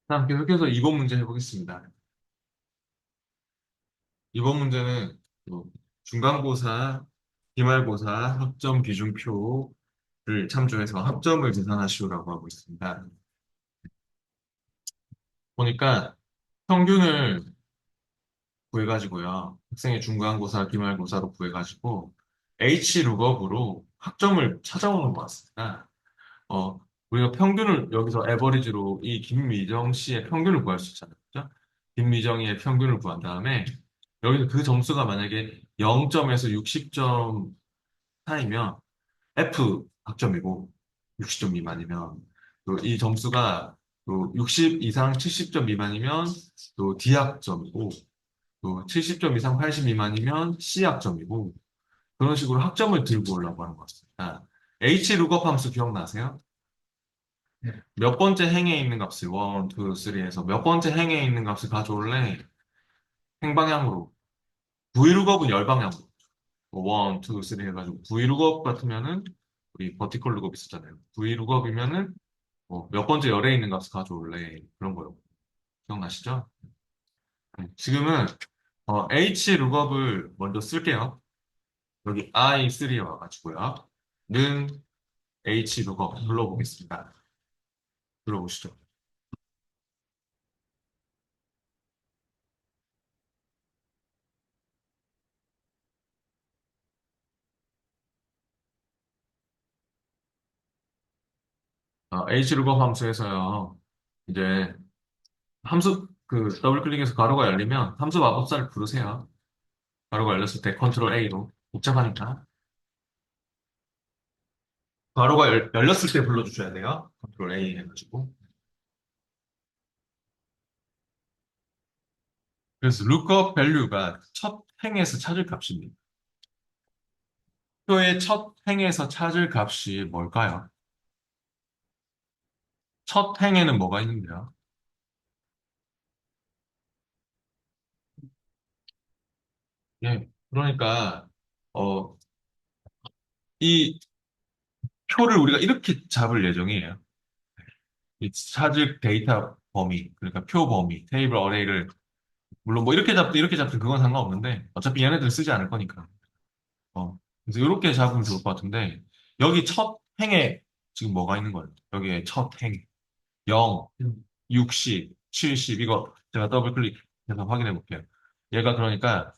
다음 계속해서 2번 문제 해보겠습니다. 2번 문제는 또 중간고사, 기말고사 학점 비중표를 참조해서 학점을 계산하시오라고 하고 있습니다. 보니까 평균을 구해가지고요. 학생의 중간고사, 기말고사로 구해가지고 H룩업으로 학점을 찾아오는 것 같습니다. 어, 우리가 평균을 여기서 에버리지로 이 김미정 씨의 평균을 구할 수 있잖아요. 그죠? 김미정의 평균을 구한 다음에 여기서 그 점수가 만약에 0점에서 60점 사이면 F 학점이고 60점 미만이면 또 이 점수가 또 60 이상 70점 미만이면 또 D 학점이고 또 70점 이상 80 미만이면 C 학점이고 그런 식으로 학점을 들고 오려고 하는 것 같습니다. H 룩업 함수 기억나세요? 몇 번째 행에 있는 값을 1, 2, 3에서 몇 번째 행에 있는 값을 가져올래? 행방향으로. V룩업은 열방향으로. 1, 2, 3 해가지고 V룩업 같으면은 우리 버티컬 룩업 있었잖아요. V룩업이면은 뭐몇 번째 열에 있는 값을 가져올래? 그런 거요. 기억나시죠? 지금은 H룩업을 먼저 쓸게요. 여기 I3에 와가지고요. 는 H룩업 불러보겠습니다. 불러보시죠. H룩업 함수에서요. 이제 함수 그 더블 클릭해서 가로가 열리면 함수 마법사를 부르세요. 가로가 열렸을 때 컨트롤 A로 복잡하니까 가로가 열렸을 때 불러주셔야 돼요. 컨트롤 A 해가지고 그래서 lookup value가 첫 행에서 찾을 값입니다. 표의 첫 행에서 찾을 값이 뭘까요? 첫 행에는 뭐가 있는데요? 예, 그러니까 어, 이 표를 우리가 이렇게 잡을 예정이에요. 이 찾을 데이터 범위, 그러니까 표 범위, 테이블 어레이를 물론 뭐 이렇게 잡든 이렇게 잡든 그건 상관없는데 어차피 얘네들 쓰지 않을 거니까. 그래서 이렇게 잡으면 좋을 것 같은데 여기 첫 행에 지금 뭐가 있는 거예요? 여기에 첫 행 0, 60, 70 이거 제가 더블 클릭해서 확인해 볼게요. 얘가 그러니까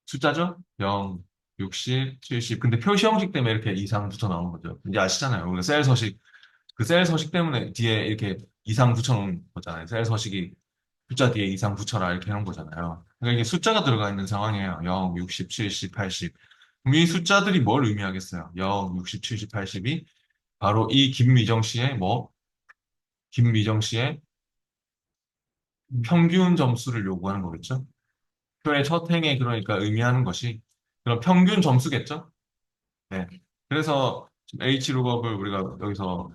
숫자죠? 0, 60, 70. 근데 표시 형식 때문에 이렇게 이상 붙어 나오는 거죠. 이제 아시잖아요. 우리가 셀 서식 그 셀 서식 때문에 뒤에 이렇게 이상 붙여놓은 거잖아요. 셀 서식이 숫자 뒤에 이상 붙여라 이렇게 해놓은 거잖아요. 그러니까 이게 숫자가 들어가 있는 상황이에요. 0, 60, 70, 80. 그럼 이 숫자들이 뭘 의미하겠어요? 0, 60, 70, 80이 바로 이 김미정 씨의 김미정 씨의 평균 점수를 요구하는 거겠죠? 표의 첫 행에 그러니까 의미하는 것이 그런 평균 점수겠죠? 네. 그래서 지금 H룩업을 우리가 여기서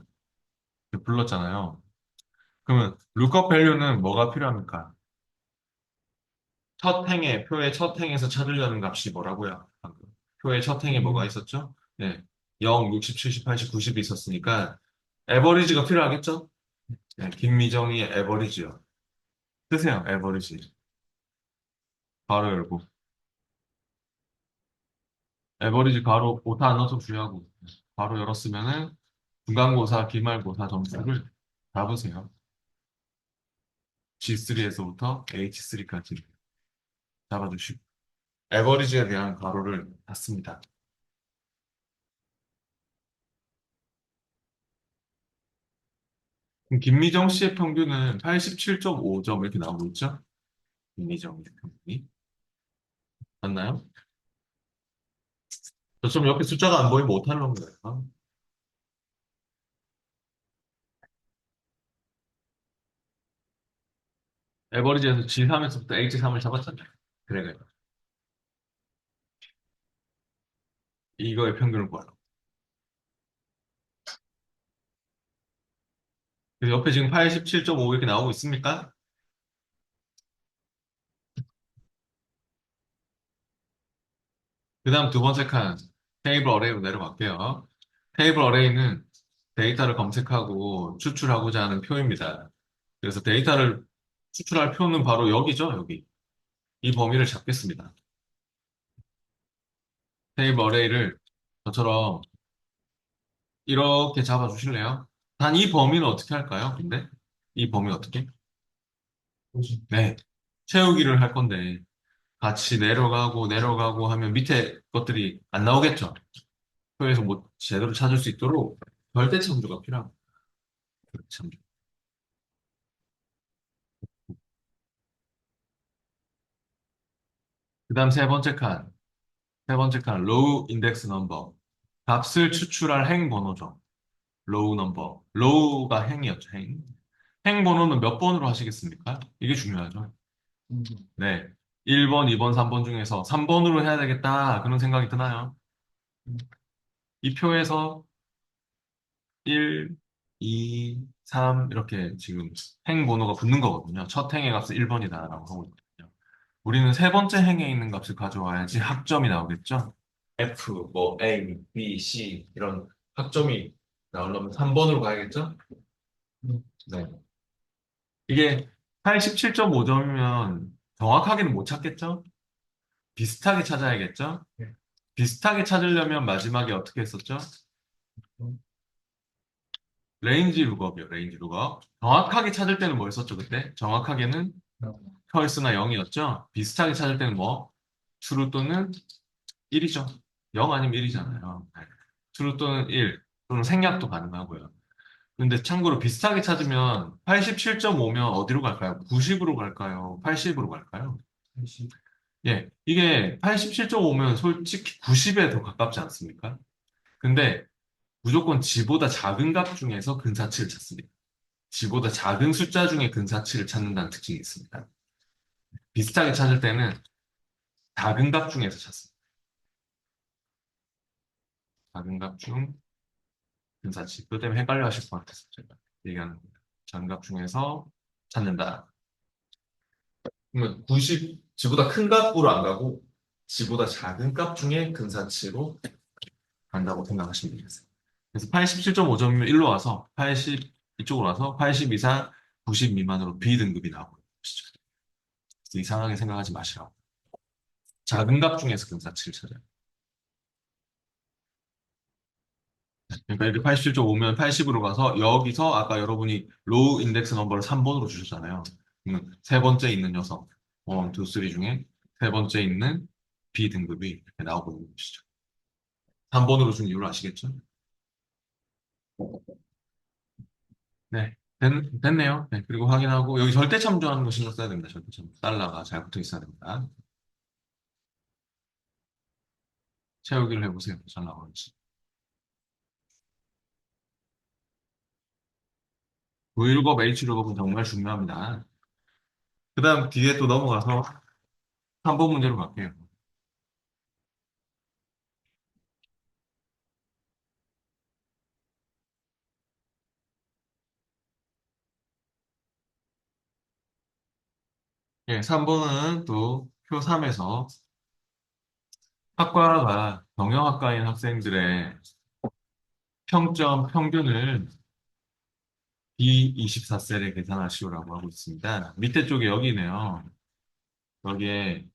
불렀잖아요. 그러면 lookup value는 뭐가 필요합니까? 첫 행에, 표의 첫 행에서 찾으려는 값이 뭐라고요? 방금. 표의 첫 행에 뭐가 있었죠? 네. 0, 60, 70, 80, 90이 있었으니까, 에버리지가 필요하겠죠? 네. 김미정의 에버리지요. 쓰세요, 에버리지. 바로 열고. 에버리지 가로 오타 안 넣어서 주의하고. 바로 열었으면은, 중간고사, 기말고사 점수를 잡으세요. G3에서부터 H3까지 잡아주시고. 에버리지에 대한 가로를 닫습니다. 그럼 김미정 씨의 평균은 87.5점 이렇게 나오고 있죠? 김미정 평균이. 맞나요? 저점 옆에 숫자가 안 보이면 못하는 거예요. 에버리지에서 G3에서부터 H3을 잡았잖아요. 그래요. 이거의 평균을 구하라. 그래서 옆에 지금 87.5 이렇게 나오고 있습니까? 그 다음 두 번째 칸, 테이블 어레이로 내려갈게요. 테이블 어레이는 데이터를 검색하고 추출하고자 하는 표입니다. 그래서 데이터를 추출할 표는 바로 여기죠, 여기. 이 범위를 잡겠습니다. 테이블 어레이를 저처럼 이렇게 잡아주실래요? 단 이 범위는 어떻게 할까요? 근데 이 범위 어떻게? 네, 채우기를 할 건데 같이 내려가고 내려가고 하면 밑에 것들이 안 나오겠죠? 표에서 뭐 제대로 찾을 수 있도록 절대참조가 필요합니다. 절대참조. 그다음 세 번째 칸 로우 인덱스 넘버 값을 추출할 행 번호죠. 로우 넘버 로우가 행이었죠. 행 번호는 몇 번으로 하시겠습니까? 이게 중요하죠. 네. 1번, 2번, 3번 중에서 3번으로 해야 되겠다. 그런 생각이 드나요? 이 표에서 1, 2, 3 이렇게 지금 행 번호가 붙는 거거든요. 첫 행의 값은 1번이다라고 하고 있거든요. 우리는 세 번째 행에 있는 값을 가져와야지 학점이 나오겠죠? F, 뭐 A, B, C 이런 학점이 나오려면 3번으로 가야겠죠? 네. 이게 87.5점이면 정확하게는 못 찾겠죠? 비슷하게 찾아야겠죠? 비슷하게 찾으려면 마지막에 어떻게 했었죠? 레인지 룩업이요, 레인지 룩업. 정확하게 찾을 때는 뭐 했었죠, 그때? 정확하게는 펄스나 0이었죠? 비슷하게 찾을 때는 뭐? true 또는 1이죠. 0 아니면 1이잖아요. true 또는 1, 또는 생략도 가능하고요. 근데 참고로 비슷하게 찾으면 87.5면 어디로 갈까요? 90으로 갈까요? 80으로 갈까요? 예, 이게 87.5면 솔직히 90에 더 가깝지 않습니까? 근데 무조건 지보다 작은 값 중에서 근사치를 찾습니다. 지보다 작은 숫자 중에 근사치를 찾는다는 특징이 있습니다. 비슷하게 찾을 때는 작은 값 중에서 찾습니다. 작은 값 중 근사치. 그것 때문에 헷갈려 하실 것 같아서 제가 얘기하는 겁니다. 작은 값 중에서 찾는다. 그러면 90, 지보다 큰 값으로 안 가고 지보다 작은 값 중에 근사치로 간다고 생각하시면 되겠어요. 그래서 87.5점이면 일로 와서 80, 이쪽으로 와서 80 이상 90 미만으로 B등급이 나오고 있죠. 그래서 이상하게 생각하지 마시라고. 작은 값 중에서 근사치를 찾아요. 그러니까 이렇게 87.5면 80으로 가서 여기서 아까 여러분이 로우 인덱스 넘버를 3번으로 주셨잖아요. 그러면 세 번째 있는 녀석, 1, 2, 3 중에 세 번째 있는 B등급이 이렇게 나오고 있는 것이죠. 3번으로 준 이유를 아시겠죠? 네, 됐네요. 네, 그리고 확인하고 여기 절대 참조하는 거 신경 써야 됩니다. 절대 참조. 달러가 잘 붙어 있어야 됩니다. 채우기를 해보세요. 잘 나오는지. V룩업, H룩업은 정말 중요합니다. 그 다음 뒤에 또 넘어가서 3번 문제로 갈게요. 예, 3번은 또 표 3에서 학과가 경영학과인 학생들의 평점 평균을 B24셀에 계산하시오라고 하고 있습니다. 밑에 쪽에 여기네요. 여기에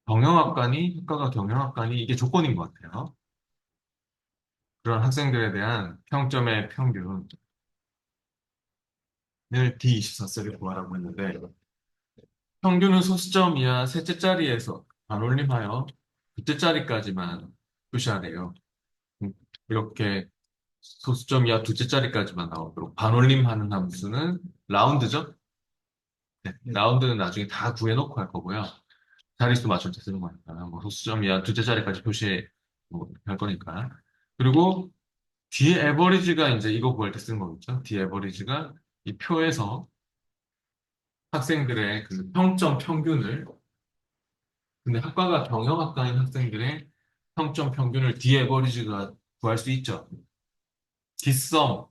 경영학과니, 학과가 경영학과니, 이게 조건인 것 같아요. 그런 학생들에 대한 평점의 평균을 D24셀에 구하라고 했는데, 평균은 소수점 이하 셋째 자리에서 반올림하여 둘째 자리까지만 표시하래요. 음, 이렇게 소수점 이하 둘째 자리까지만 나오도록 반올림하는 함수는 라운드죠? 네, 라운드는 나중에 다 구해놓고 할 거고요. 자릿수 맞출 때 쓰는 거니까. 뭐 소수점 이하 둘째 자리까지 표시해 뭐할 거니까. 그리고 D 에버리지가 이제 이거 구할 때 쓰는 거겠죠? D 에버리지가 이 표에서 학생들의 그 평점 평균을 근데 학과가 경영학과인 학생들의 평점 평균을 D 에버리지가 구할 수 있죠. D썸,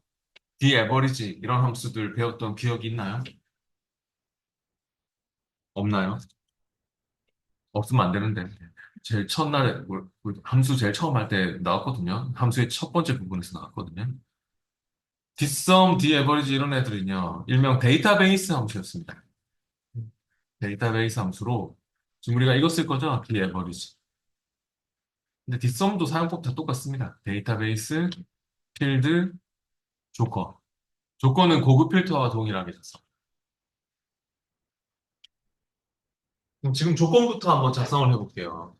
D 에버리지 이런 함수들 배웠던 기억이 있나요? 없나요? 없으면 안 되는데. 제일 첫날에 함수 제일 처음 할 때 나왔거든요. 함수의 첫 번째 부분에서 나왔거든요. D썸, D 에버리지 이런 애들은요. 일명 데이터베이스 함수였습니다. 데이터베이스 함수로 지금 우리가 이거 쓸 거죠? D 에버리지. 근데 뒷섬도 사용법 다 똑같습니다. 데이터베이스, 필드, 조건. 조건은 고급 필터와 동일하게 졌어. 그럼 지금 조건부터 한번 작성을 해볼게요.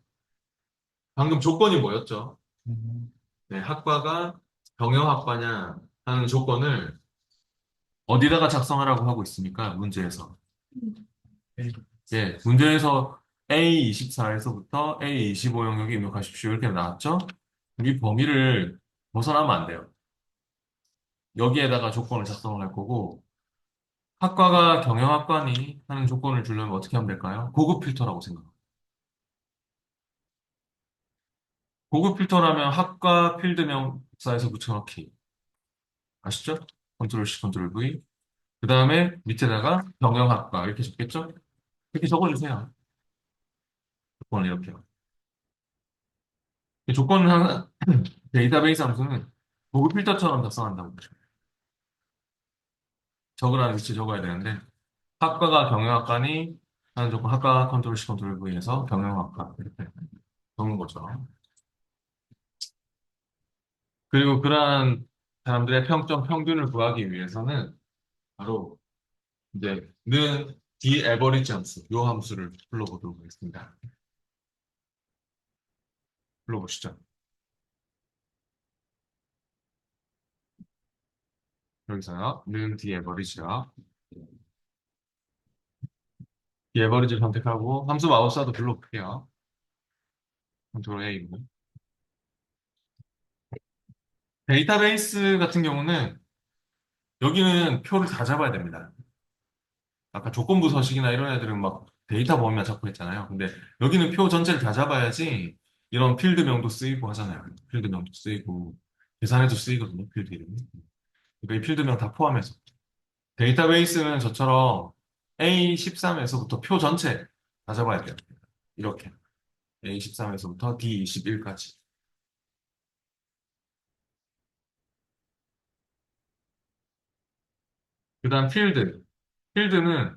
방금 조건이 뭐였죠? 네, 학과가 경영학과냐 하는 조건을 어디다가 작성하라고 하고 있습니까? 문제에서. 예, 문제에서 A24에서부터 A25 영역에 입력하십시오. 이렇게 나왔죠? 이 범위를 벗어나면 안 돼요. 여기에다가 조건을 작성을 할 거고, 학과가 경영학과니 하는 조건을 주려면 어떻게 하면 될까요? 고급 필터라고 생각합니다. 고급 필터라면 학과 필드명 사에서 붙여넣기. 아시죠? 컨트롤 C, 컨트롤 V. 그 다음에 밑에다가 경영학과 이렇게 적겠죠? 이렇게 적어주세요. 조건을 이렇게요. 이 조건은 하나, 데이터베이스 함수는 고급 필터처럼 작성한다고 보죠. 적으라는 위치에 적어야 되는데, 학과가 경영학과니 하는 조건, 학과 컨트롤 C, 컨트롤 V에서 경영학과 이렇게 적는 거죠. 그리고 그러한 사람들의 평점 평균을 구하기 위해서는 바로 이제 는 디에버리지 함수, 요 함수를 불러보도록 하겠습니다. 불러보시죠. 여기서요. 는 디에버리지요. 디에버리지를 선택하고 함수 마우스와도 불러볼게요. 컨트롤 A. 데이터베이스 같은 경우는 여기는 표를 다 잡아야 됩니다. 아까 조건부 서식이나 이런 애들은 막 데이터 범위만 잡고 했잖아요. 근데 여기는 표 전체를 다 잡아야지 이런 필드명도 쓰이고 하잖아요. 필드명도 쓰이고 계산에도 쓰이거든요. 필드 이름이. 그러니까 이 필드명 다 포함해서. 데이터베이스는 저처럼 A13에서부터 표 전체 다 잡아야 돼요. 이렇게. A13에서부터 D21까지. 그 다음 필드. 필드는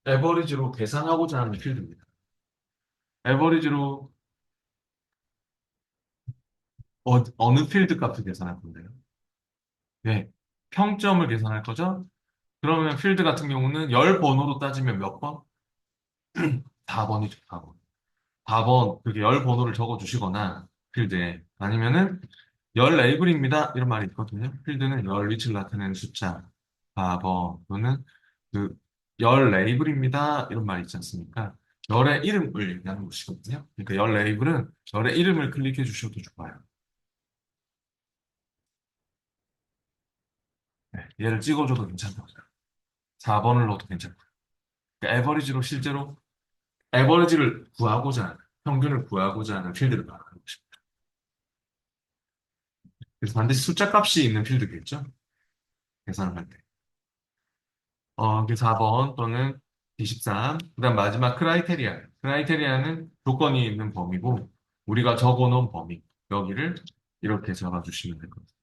에버리지로 계산하고자 하는 필드입니다. 에버리지로 어느 필드 값을 계산할 건데요? 네. 평점을 계산할 거죠? 그러면 필드 같은 경우는 열 번호로 따지면 몇 번? 4번이죠, 4번. 4번, 그게 열 번호를 적어 주시거나, 필드에. 아니면은, 열 레이블입니다. 이런 말이 있거든요. 필드는 열 위치를 나타내는 숫자. 4번, 또는 그, 열 레이블입니다. 이런 말이 있지 않습니까? 열의 이름을 얘기하는 것이거든요. 그러니까 열 레이블은 열의 이름을 클릭해 주셔도 좋아요. 네, 얘를 찍어줘도 괜찮고요. 4번을 넣어도 괜찮고요. 그러니까 에버리지로 실제로 에버리지를 구하고자 하는, 평균을 구하고자 하는 필드를 말하는 것입니다. 그래서 반드시 숫자 값이 있는 필드겠죠? 계산을 할 때. 그 4번 또는 D13. 그다음 마지막 크라이테리아. 크라이테리아는 조건이 있는 범위고 우리가 적어놓은 범위. 여기를 이렇게 잡아주시면 될 것 같아요.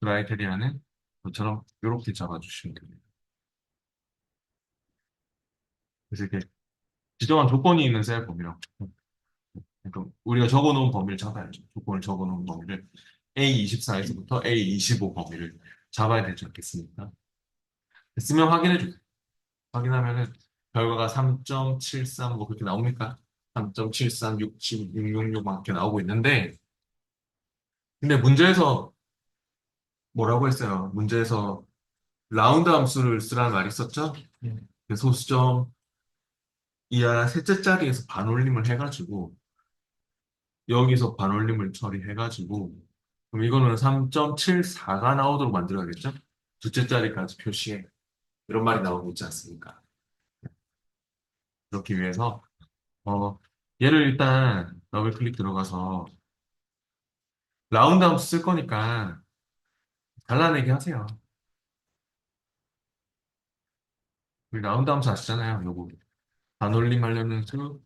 크라이테리아는 저처럼 이렇게 잡아주시면 됩니다. 그래서 이렇게 지정한 조건이 있는 셀 범위라고. 그러니까 우리가 적어놓은 범위를 잡아야죠. 조건을 적어놓은 범위를 A24에서부터 A25 범위를 잡아야 되지 않겠습니까? 됐으면 확인해 주세요. 확인하면은 결과가 3.73 뭐 그렇게 나옵니까? 3.73, 60, 666 막 이렇게 나오고 있는데 근데 문제에서 뭐라고 했어요? 문제에서 라운드 함수를 쓰라는 말이 있었죠? 그 소수점 이하 셋째 자리에서 반올림을 해가지고 여기서 반올림을 처리해가지고 그럼 이거는 3.74가 나오도록 만들어야겠죠? 둘째 자리까지 표시해. 이런 말이 나오고 있지 않습니까? 그렇기 위해서 어, 얘를 일단 더블 클릭 들어가서 라운드 함수 쓸 거니까 잘라내기 하세요. 우리 라운드 함수 아시잖아요. 요거 반올림 하려는 수,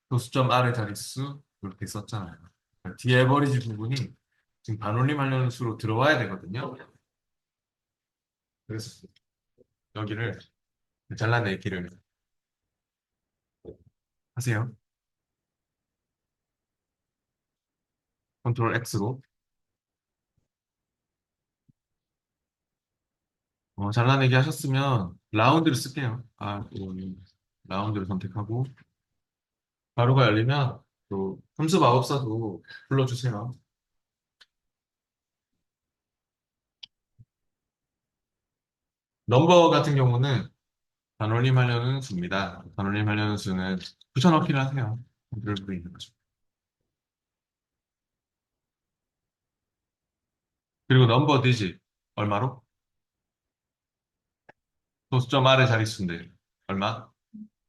소수점 아래 자릿수 이렇게 썼잖아요. 그러니까 뒤에 에버리지 부분이 지금 반올림 하려는 수로 들어와야 되거든요. 그래서 여기를 잘라내기를 하세요. 컨트롤 X로 잘라내기 하셨으면 라운드를 쓸게요. 라운드를 선택하고 바로가 열리면 또 함수 마법사도 불러주세요. 넘버 같은 경우는 반올림하려는 수입니다. 반올림하려는 수는 붙여넣기를 하세요. 컨트롤 있는 거죠. 그리고 넘버 디지 얼마로? 소수점 아래 자릿수인데 얼마?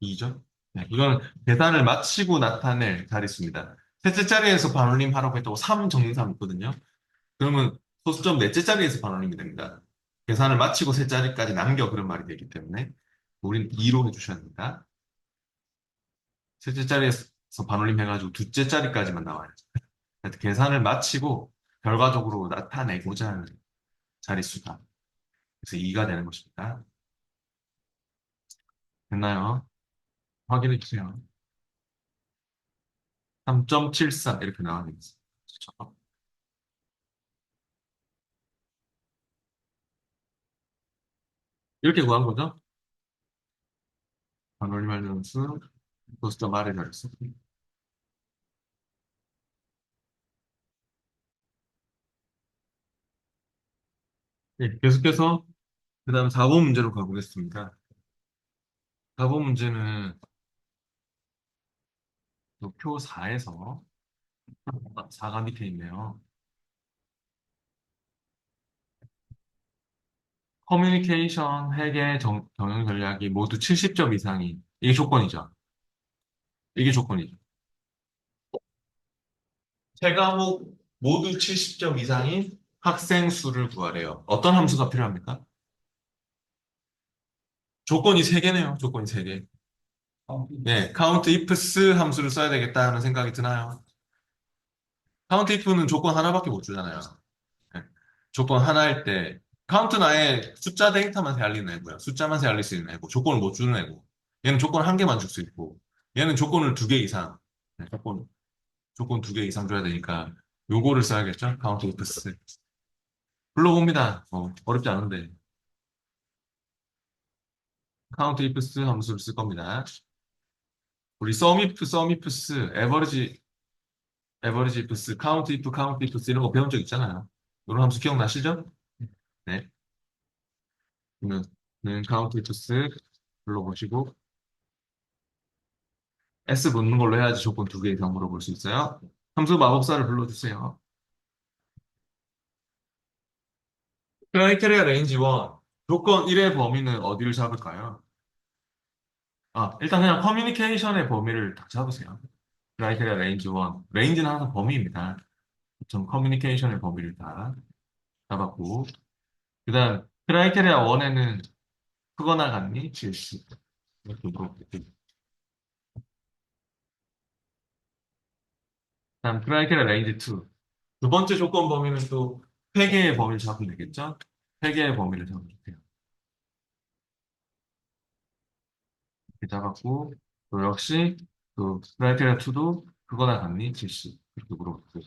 2죠? 네, 이거는 계산을 마치고 나타낼 자릿수입니다. 셋째 자리에서 반올림 하라고 했다고 3 적는 사람 있거든요. 그러면 소수점 넷째 자리에서 반올림이 됩니다. 계산을 마치고 세 자리까지 남겨 그런 말이 되기 때문에 우린 2로 해주셔야 됩니다. 셋째 자리에서 반올림 해가지고 둘째 자리까지만 나와야죠. 하여튼 계산을 마치고 결과적으로 나타내고자 하는 자릿수다. 그래서 2가 되는 것입니다. 됐나요? 확인해 주세요. 3.74 이렇게 나와 있습니다. 이렇게 구한 거죠? 반올림 하려는 수, 소수점 아래 자릿수. 네, 계속해서 그 다음 4번 문제로 가보겠습니다. 4번 문제는 표 4에서 4가 밑에 있네요. 커뮤니케이션, 회계, 경영 전략이 모두 70점 이상이 이게 조건이죠. 이게 조건이죠. 세 과목 모두 70점 이상인 학생 수를 구하래요. 어떤 함수가 필요합니까? 조건이 세개네요 조건이 세개 네, count ifs 함수를 써야 되겠다는 생각이 드나요? count if는 조건 하나밖에 못 주잖아요. 네. 조건 하나일 때 count는 아예 숫자 데이터만 세알리는 애고요. 숫자만 세알릴 수 있는 애고 조건을 못 주는 애고 얘는 조건 한 개만 줄 수 있고 얘는 조건을 두 개 이상 네, 조건 두 개 이상 줘야 되니까 요거를 써야겠죠? count ifs 불러봅니다. 어렵지 않은데 count ifs 함수를 쓸 겁니다. 우리 sum ifs, average ifs, count ifs 이런 거 배운 적 있잖아요. 이런 함수 기억나시죠? 네. 그러면 count ifs 불러보시고 S 붙는 걸로 해야지 조건 두 개 이상 물어볼 수 있어요. 함수 마법사를 불러주세요. 크라이테리아 레인지 1. 조건 1의 범위는 어디를 잡을까요? 일단 그냥 커뮤니케이션의 범위를 다 잡으세요. 크라이테리아 레인지 1. 레인지는 항상 범위입니다. 전 커뮤니케이션의 범위를 다 잡았고, 그 다음, 크라이테리아 1에는 크거나 같니? 실시. 이렇게 물어볼게요. 다음, 크라이테리아 레인지 2. 두 번째 조건 범위는 또 회계의 범위를 잡으면 되겠죠? 회계의 범위를 잡으면 돼요. 이렇게 잡았고, 또 역시, 그, 크라이테리아 2도 크거나 같니? 실시. 이렇게 물어볼게요.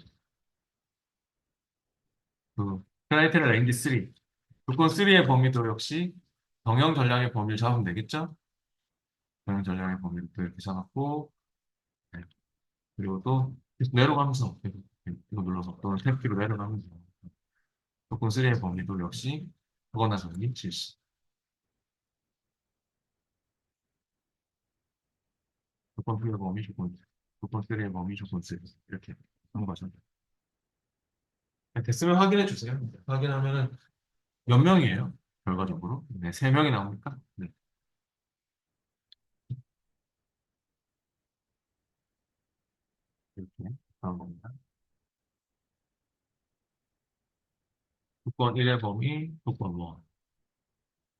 그, 크라이테리아 레인지 3. 조건 3의 범위도 역시 병영 전략의 범위를 잡으면 되겠죠? 병영 전략의 범위를 또 이렇게 잡았고, 네. 그리고 또 계속 내려가면서 계속 이거 눌러서 또는 탭키로 내려가면서 조건 3의 범위도 역시 하거나 정리 실시. 조건 2의 범위 조건 3의 범위 조건 3 이렇게 하는 거죠. 네, 됐으면 확인해 주세요. 확인하면은 몇 명이에요? 결과적으로? 네, 3명이 나오니까. 네, 이렇게 나온 겁니다. 조건 1의 범위, 조건 1.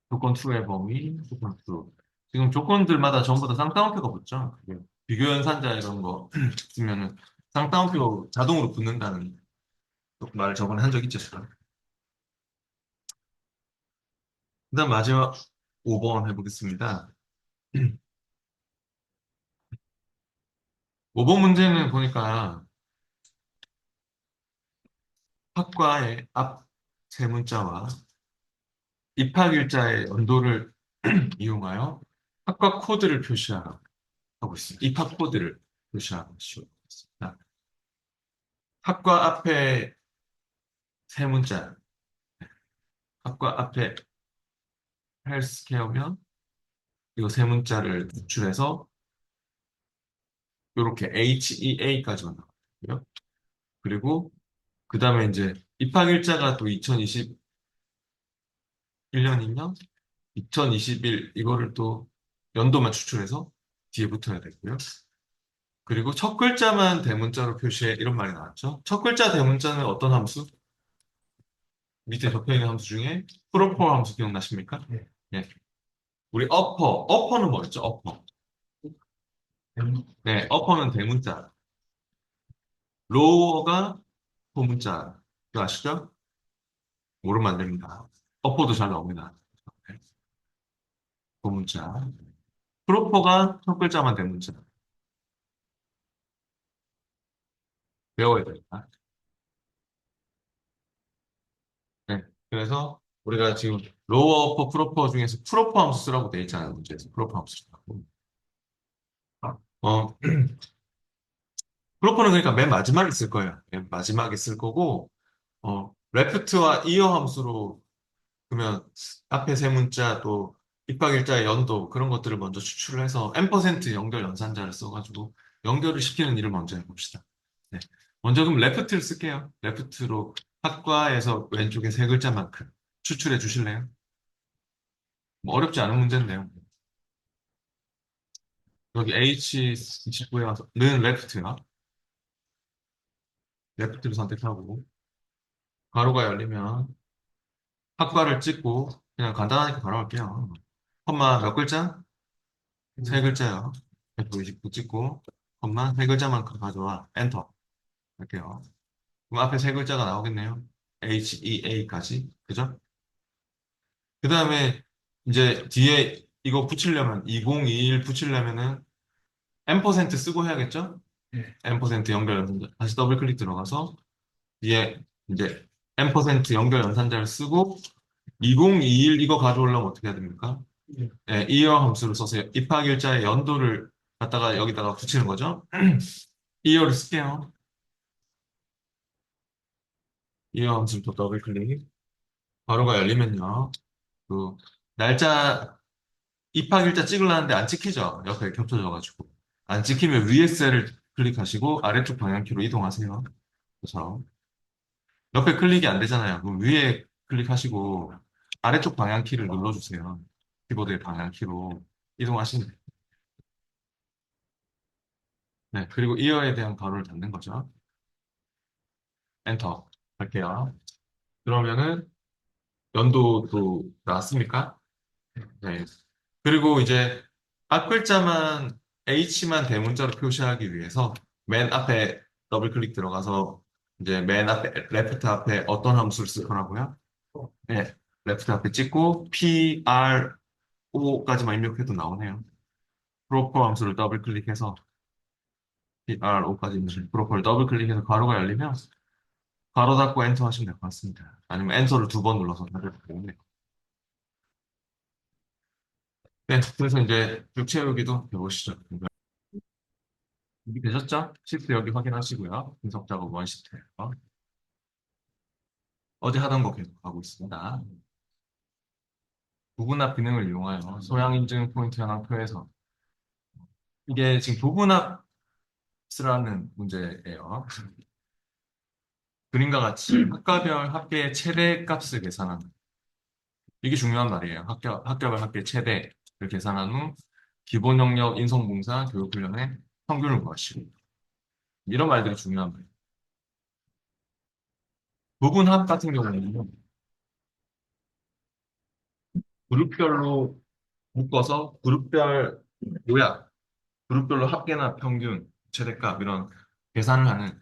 조건 2의 범위, 조건 2. 지금 조건들마다 전부 다 쌍따옴표가 붙죠. 네. 비교 연산자 이런 거 쓰면은 쌍따옴표 자동으로 붙는다는 말을 저번에 한 적 있죠, 제가. 그다음 마지막 5번 해보겠습니다. 5번 문제는 보니까 학과의 앞 세 문자와 입학일자의 연도를 이용하여 학과 코드를 표시하라고 하고 있습니다. 입학 코드를 표시하고 있습니다. 학과 앞에 세 문자, 학과 앞에 헬스케어면 이거 세 문자를 구출해서 이렇게 HEA까지만 나와요. 그리고 그 다음에 이제 입학일자가 또 2021년이면 2021 이거를 또 연도만 추출해서 뒤에 붙어야 되고요. 그리고 첫 글자만 대문자로 표시해 이런 말이 나왔죠. 첫 글자 대문자는 어떤 함수? 밑에 적혀 있는 함수 중에 프로퍼 함수 기억나십니까? 네. 예. 우리 어퍼는 뭐였죠? 어퍼. 네, 어퍼는 대문자. 로어가 소문자. 이거 아시죠? 모르면 안 됩니다. 어퍼도 잘 나옵니다. 네, 소문자. 프로퍼가 첫 글자만 대문자. 외워야 됩니다. 네. 그래서 우리가 지금 로어 어퍼 프로퍼 중에서 프로퍼 함수 쓰라고 돼 있잖아요. 문제에서 프로퍼 함수 쓰라고. 어, 프로퍼는 그러니까 맨 마지막에 쓸 거예요. 맨 마지막에 쓸 거고, 레프트와 이어 함수로 그러면 앞에 세 문자 또 입학일자의 연도 그런 것들을 먼저 추출을 해서 n% 연결 연산자를 써가지고 연결을 시키는 일을 먼저 해봅시다. 네. 먼저 그럼 레프트를 쓸게요. 레프트로 학과에서 왼쪽에 세 글자만큼 추출해 주실래요? 뭐 어렵지 않은 문제인데요. 여기 H29에 와서 는 레프트야. 레프트를 선택하고 가로가 열리면 학과를 찍고 그냥 간단하니까 바로 할게요. 컴마 몇 글자? 세 글자요. 129 찍고 컴마 세 글자만큼 가져와 엔터 할게요. 그럼 앞에 세 글자가 나오겠네요. HEA까지 그죠? 그 다음에 이제 뒤에 이거 붙이려면 2021 붙이려면은 M% 쓰고 해야겠죠? 네. M% 연결 연산자 다시 더블 클릭 들어가서 뒤에 이제 M% 연결 연산자를 쓰고 2021 이거 가져오려면 어떻게 해야 됩니까? 네, 이어 함수를 써서 입학일자의 연도를 갖다가 여기다가 붙이는 거죠. 이어를 쓸게요. 이어 함수를 또 더블 클릭. 바로가 열리면요. 그 날짜 입학일자 찍으려는데 안 찍히죠. 옆에 겹쳐져가지고. 안 찍히면 위에 셀을 클릭하시고 아래쪽 방향키로 이동하세요. 그래서 옆에 클릭이 안 되잖아요. 그럼 위에 클릭하시고 아래쪽 방향키를 눌러주세요. 키보드의 방향키로 이동하시면 돼요. 네, 그리고 이어에 대한 괄호를 닫는 거죠. 엔터 할게요. 그러면은 연도도 나왔습니까? 네. 그리고 이제 앞글자만 H만 대문자로 표시하기 위해서 맨 앞에 더블 클릭 들어가서 이제 맨 앞에 레프트 앞에 어떤 함수를 쓸 거라고요? 네. 레프트 앞에 찍고 PRO까지만 입력해도 나오네요. 프로퍼 함수를 더블 클릭해서 PRO까지 있는 프로퍼를 더블 클릭해서 괄호가 열리면 괄호 닫고 엔터 하시면 될 것 같습니다. 아니면 엔터를 두 번 눌러서 다를 되겠네요. 네, 그래서 이제 쭉 채우기도 해보시죠. 준비되셨죠? 시트 여기 확인하시고요. 분석 작업 원 시트예요. 어제 하던 거 계속 하고 있습니다. 부분합 기능을 이용하여 소량 인증 포인트 현황표에서 이게 지금 부분합스라는 문제예요. 그림과 같이 학과별 합계의 최대 값을 계산하는 이게 중요한 말이에요. 학교별 합계 최대를 계산한 후 기본 영역 인성봉사 교육훈련의 평균을 구하시고 이런 말들이 중요한 말이에요. 부분합 같은 경우는 그룹별로 묶어서 그룹별 요약, 그룹별로 합계나 평균, 최대값 이런 계산을 하는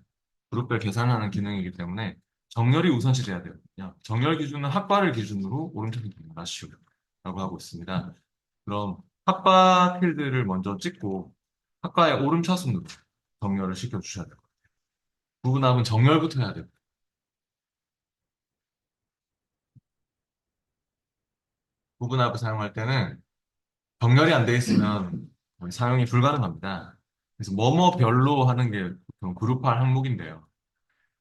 그룹별 계산을 하는 기능이기 때문에 정렬이 우선시 돼야 되거든요. 정렬 기준은 학과를 기준으로 오른쪽에 하시오 라고 하고 있습니다. 그럼 학과 필드를 먼저 찍고 학과의 오름차순으로 정렬을 시켜주셔야 돼요. 부분합은 정렬부터 해야 돼요. 부분합을 사용할 때는 정렬이 안 돼 있으면 사용이 불가능합니다. 그래서 뭐뭐별로 하는 게 보통 그룹화 항목인데요.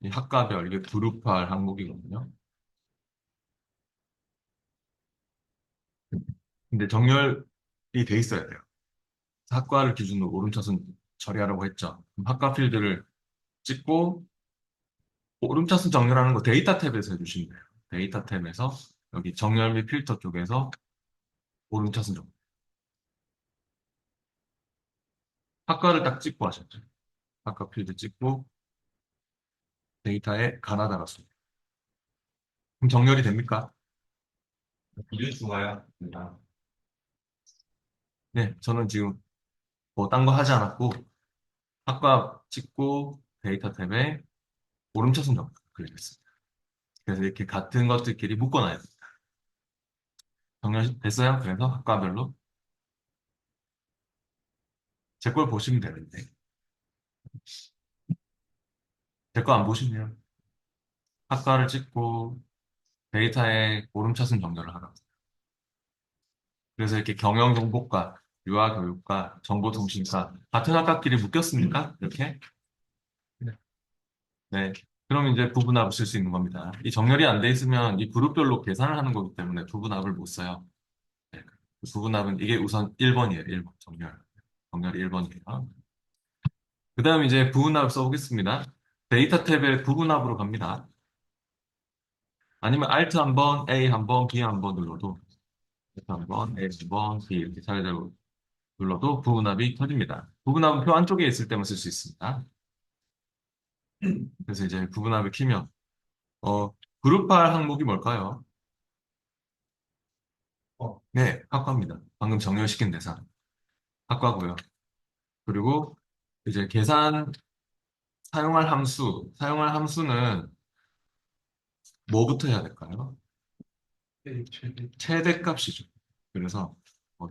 이 학과별, 이게 그룹화 항목이거든요. 근데 정렬이 돼 있어야 돼요. 학과를 기준으로 오름차순 처리하라고 했죠. 그럼 학과 필드를 찍고 오름차순 정렬하는 거 데이터 탭에서 해주시면 돼요. 데이터 탭에서 여기 정렬 및 필터 쪽에서 오름차순 정렬. 학과를 딱 찍고 하셨죠. 학과 필드 찍고 데이터에 가나다가 씁니다. 그럼 정렬이 됩니까? 이게 좋아요. 네, 저는 지금 뭐 딴 거 하지 않았고 학과 찍고 데이터 탭에 오름차순 정렬 클릭했습니다. 그래서 이렇게 같은 것들끼리 묶어놔야 돼요. 정렬 됐어요? 그래서 학과별로 제 걸 보시면 되는데 제 거 안 보시면 학과를 찍고 데이터에 오름차순 정렬을 하라. 그래서 이렇게 경영정보과, 유아교육과, 정보통신과 같은 학과끼리 묶였습니까? 이렇게? 네. 네. 그럼 이제 부분합을 쓸 수 있는 겁니다. 이 정렬이 안 돼 있으면 이 그룹별로 계산을 하는 거기 때문에 부분합을 못 써요. 네. 그 부분합은 이게 우선 1번이에요. 1번 정렬. 정렬이 1번이에요. 그 다음 이제 부분합을 써보겠습니다. 데이터 탭에 부분합으로 갑니다. 아니면 Alt 한 번, A 한 번, B 한 번 눌러도 Alt 한 번, A 한 번, B 이렇게 차례대로 눌러도 부분합이 터집니다. 부분합은 표 안쪽에 있을 때만 쓸 수 있습니다. 그래서 이제 부분합을 키면 어, 그룹할 항목이 뭘까요? 네, 학과입니다. 방금 정렬시킨 대상 학과고요. 그리고 이제 계산 사용할 함수는 뭐부터 해야 될까요? 최대값이죠. 그래서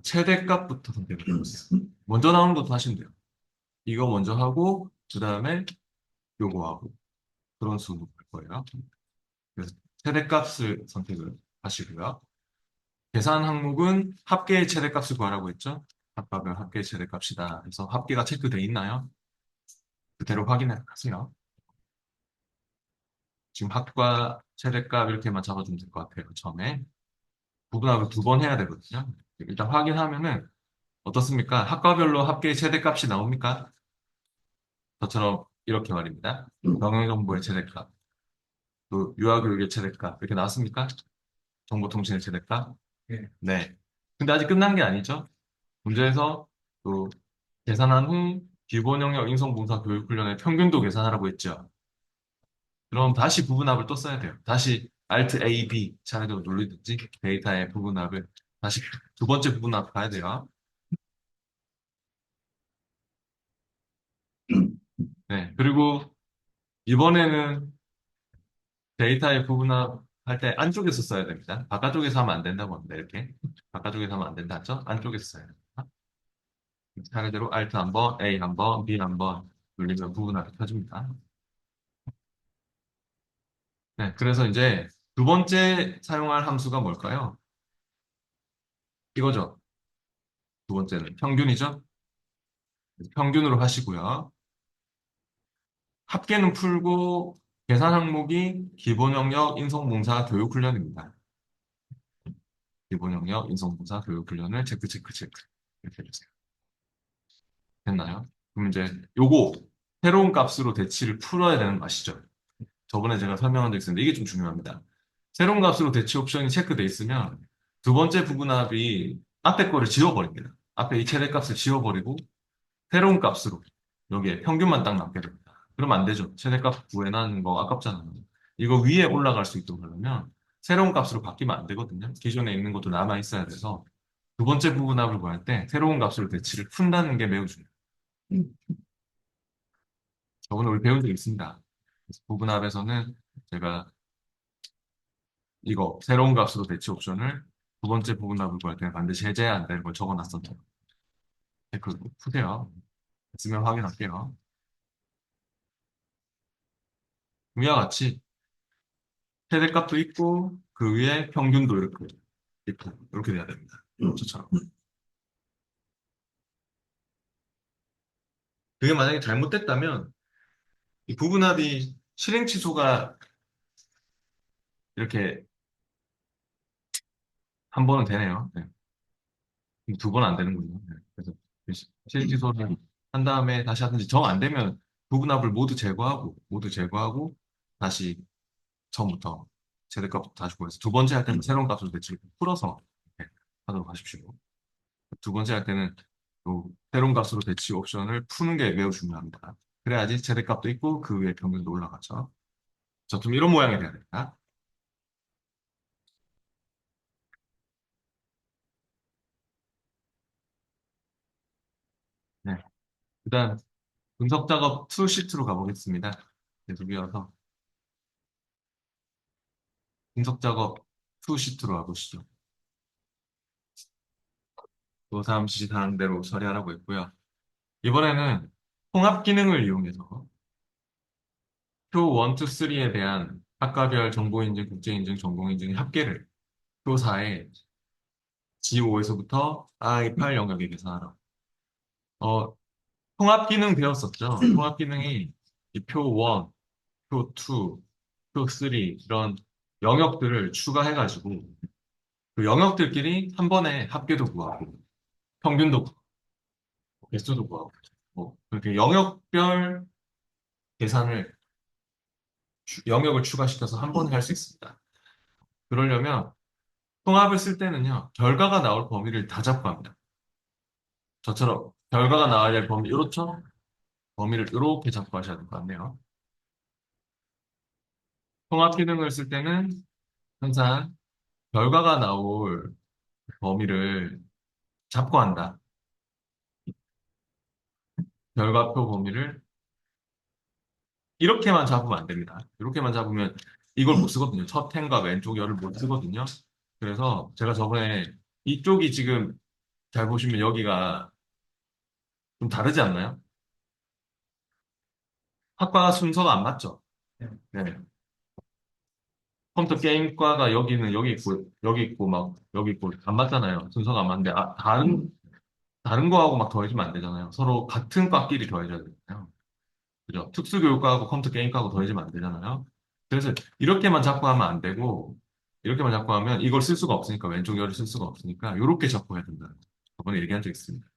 최대값부터 선택을 해보세요. 먼저 나오는 것도 하시면 돼요. 이거 먼저 하고 그 다음에 요거 하고 그런 식으로 할 거예요. 그래서 최대값을 선택을 하시고요. 계산 항목은 합계의 최대값을 구하라고 했죠. 합값은 합계의 최대값이다. 그래서 합계가 체크돼 있나요? 그대로 확인하세요. 지금 합과 최대값 이렇게만 잡아주면 될 것 같아요. 처음에 부분합을 두 번 해야 되거든요. 일단 확인하면은 어떻습니까? 학과별로 합계의 최대값이 나옵니까? 저처럼 이렇게 말입니다. 경영정보의 최대값, 또 유아교육의 최대값 이렇게 나왔습니까? 정보통신의 최대값? 네. 근데 아직 끝난 게 아니죠. 문제에서 또 계산한 후 기본 영역 인성봉사 교육훈련의 평균도 계산하라고 했죠. 그럼 다시 부분합을 또 써야 돼요. 다시 Alt A, B 차례대로 누르든지 데이터의 부분합을 다시 두 번째 부분 앞 가야 돼요. 네. 그리고 이번에는 데이터의 부분합 할 때 안쪽에서 써야 됩니다. 바깥쪽에서 하면 안 된다고 합니다. 이렇게. 바깥쪽에서 하면 안 된다 죠 안쪽에서 써야 됩니다. 차례대로 Alt 한 번, A 한 번, B 한 번 눌리면 부분합이 켜집니다. 네. 그래서 이제 두 번째 사용할 함수가 뭘까요? 이거죠. 두 번째는 평균이죠. 평균으로 하시고요. 합계는 풀고 계산 항목이 기본 영역 인성봉사 교육 훈련입니다. 기본 영역 인성봉사 교육 훈련을 체크 체크 체크 이렇게 해주세요. 됐나요? 그럼 이제 요거 새로운 값으로 대치를 풀어야 되는 거 아시죠? 저번에 제가 설명한 적 있었는데 이게 좀 중요합니다. 새로운 값으로 대치 옵션이 체크돼 있으면 두 번째 부분합이 앞에 거를 지워버립니다. 앞에 이 최대값을 지워버리고 새로운 값으로 여기에 평균만 딱 남게 됩니다. 그러면 안 되죠. 최대값 구해놨는 거 아깝잖아요. 이거 위에 올라갈 수 있도록 하려면 새로운 값으로 바뀌면 안 되거든요. 기존에 있는 것도 남아 있어야 돼서 두 번째 부분합을 구할 때 새로운 값으로 대치를 푼다는 게 매우 중요해요. 저번에 우리 배운 적 있습니다. 그래서 부분합에서는 제가 이거 새로운 값으로 대치 옵션을 두 번째 부분합을 구할 때 반드시 해제해야 한다는 걸 적어놨었죠. 댓글 푸세요. 있으면 확인할게요. 위와 같이 최대값도 있고 그 위에 평균도 이렇게 있고 이렇게 돼야 됩니다. 저처럼. 그게 만약에 잘못됐다면 이 부분합이 실행 취소가 이렇게 한 번은 되네요. 네. 두 번 안 되는군요. 네. 그래서 실행 취소를 한 다음에 다시 하든지 정 안 되면 부분합을 모두 제거하고 다시 처음부터 최대값부터 다시 구해서 두 번째 할 때는 새로운 값으로 대칭을 풀어서 이렇게 하도록 하십시오. 두 번째 할 때는 또 새로운 값으로 대치 옵션을 푸는 게 매우 중요합니다. 그래야지 최대값도 있고 그 위에 평균도 올라가죠. 자, 좀 이런 모양이 돼야 됩니다. 네. 일단 분석 작업 2 시트로 가보겠습니다. 계속 이어서 분석 작업 2 시트로 가보시죠. 또3 지시사항 대로 처리하라고 했고요. 이번에는 통합 기능을 이용해서 표 1, 2, 3에 대한 학과별 정보인증, 국제인증, 전공인증의 합계를 표 4에 G5에서부터 I8 영역에 계산하라. 어, 통합 기능 배웠었죠? 통합 기능이 이 표 1, 표 2, 표 3 이런 영역들을 추가해가지고 그 영역들끼리 한 번에 합계도 구하고 평균도 구하고 개수도 구하고 뭐 그렇게 영역별 계산을 영역을 추가시켜서 한 번에 할 수 있습니다. 그러려면 통합을 쓸 때는요 결과가 나올 범위를 다 잡고 합니다. 저처럼 결과가 나와야 될 범위 이렇죠? 범위를 이렇게 잡고 하셔야 될 것 같네요. 통합 기능을 쓸 때는 항상 결과가 나올 범위를 잡고 한다. 결과표 범위를 이렇게만 잡으면 안 됩니다. 이렇게만 잡으면 이걸 못 쓰거든요. 첫 행과 왼쪽 열을 못 쓰거든요. 그래서 제가 저번에 이쪽이 지금 잘 보시면 여기가 좀 다르지 않나요? 학과 순서가 안 맞죠? 네. 컴퓨터 게임과가 여기는 여기 있고, 막, 여기 있고, 안 맞잖아요. 순서가 안 맞는데, 다른 거하고 막 더해지면 안 되잖아요. 서로 같은 과끼리 더해져야 되잖아요. 그죠? 특수교육과하고 컴퓨터 게임과하고 더해지면 안 되잖아요. 그래서 이렇게만 자꾸 하면 안 되고, 이렇게만 자꾸 하면 이걸 쓸 수가 없으니까, 왼쪽 열을 쓸 수가 없으니까, 이렇게 자꾸 해야 된다. 저번에 얘기한 적 있습니다.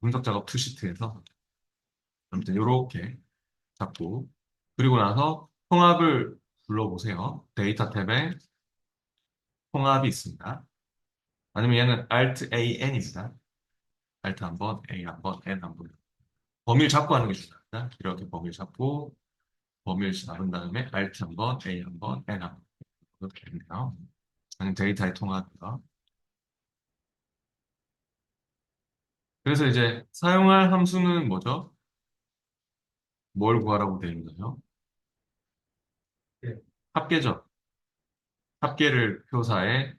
분석 작업 투시트에서. 아무튼 이렇게 잡고, 그리고 나서 통합을 불러보세요. 데이터 탭에 통합이 있습니다. 아니면 얘는 Alt AN입니다. Alt 한 번, A 한 번, N 한 번. 범위를 잡고 하는 게 중요합니다. 이렇게 범위를 잡고, 범위를 잡은 다음에 Alt 한 번, A 한 번, N 한 번. 이렇게 됩니다. 아니면 데이터의 통합이요. 그래서 이제 사용할 함수는 뭐죠? 뭘 구하라고 되어 있나요? 네. 합계죠. 합계를 표사에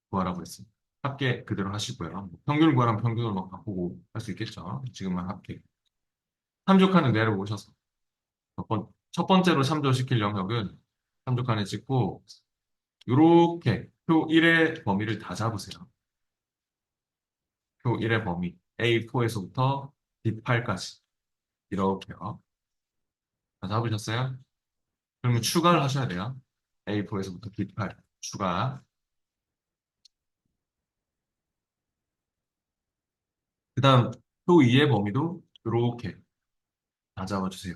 구하라고 했습니다. 합계 그대로 하시고요. 뭐 평균을 구하라면 평균을 막 바꾸고 할 수 있겠죠. 지금은 합계. 참조칸을 내려보셔서 첫 번째로 참조시킬 영역은 참조칸에 찍고 이렇게 표 1의 범위를 다 잡으세요. 표 1의 범위 A4에서부터 D8까지 이렇게요. 다 잡으셨어요? 그러면 추가를 하셔야 돼요. A4에서부터 D8 추가. 그 다음 표 2의 범위도 이렇게 다 잡아주세요.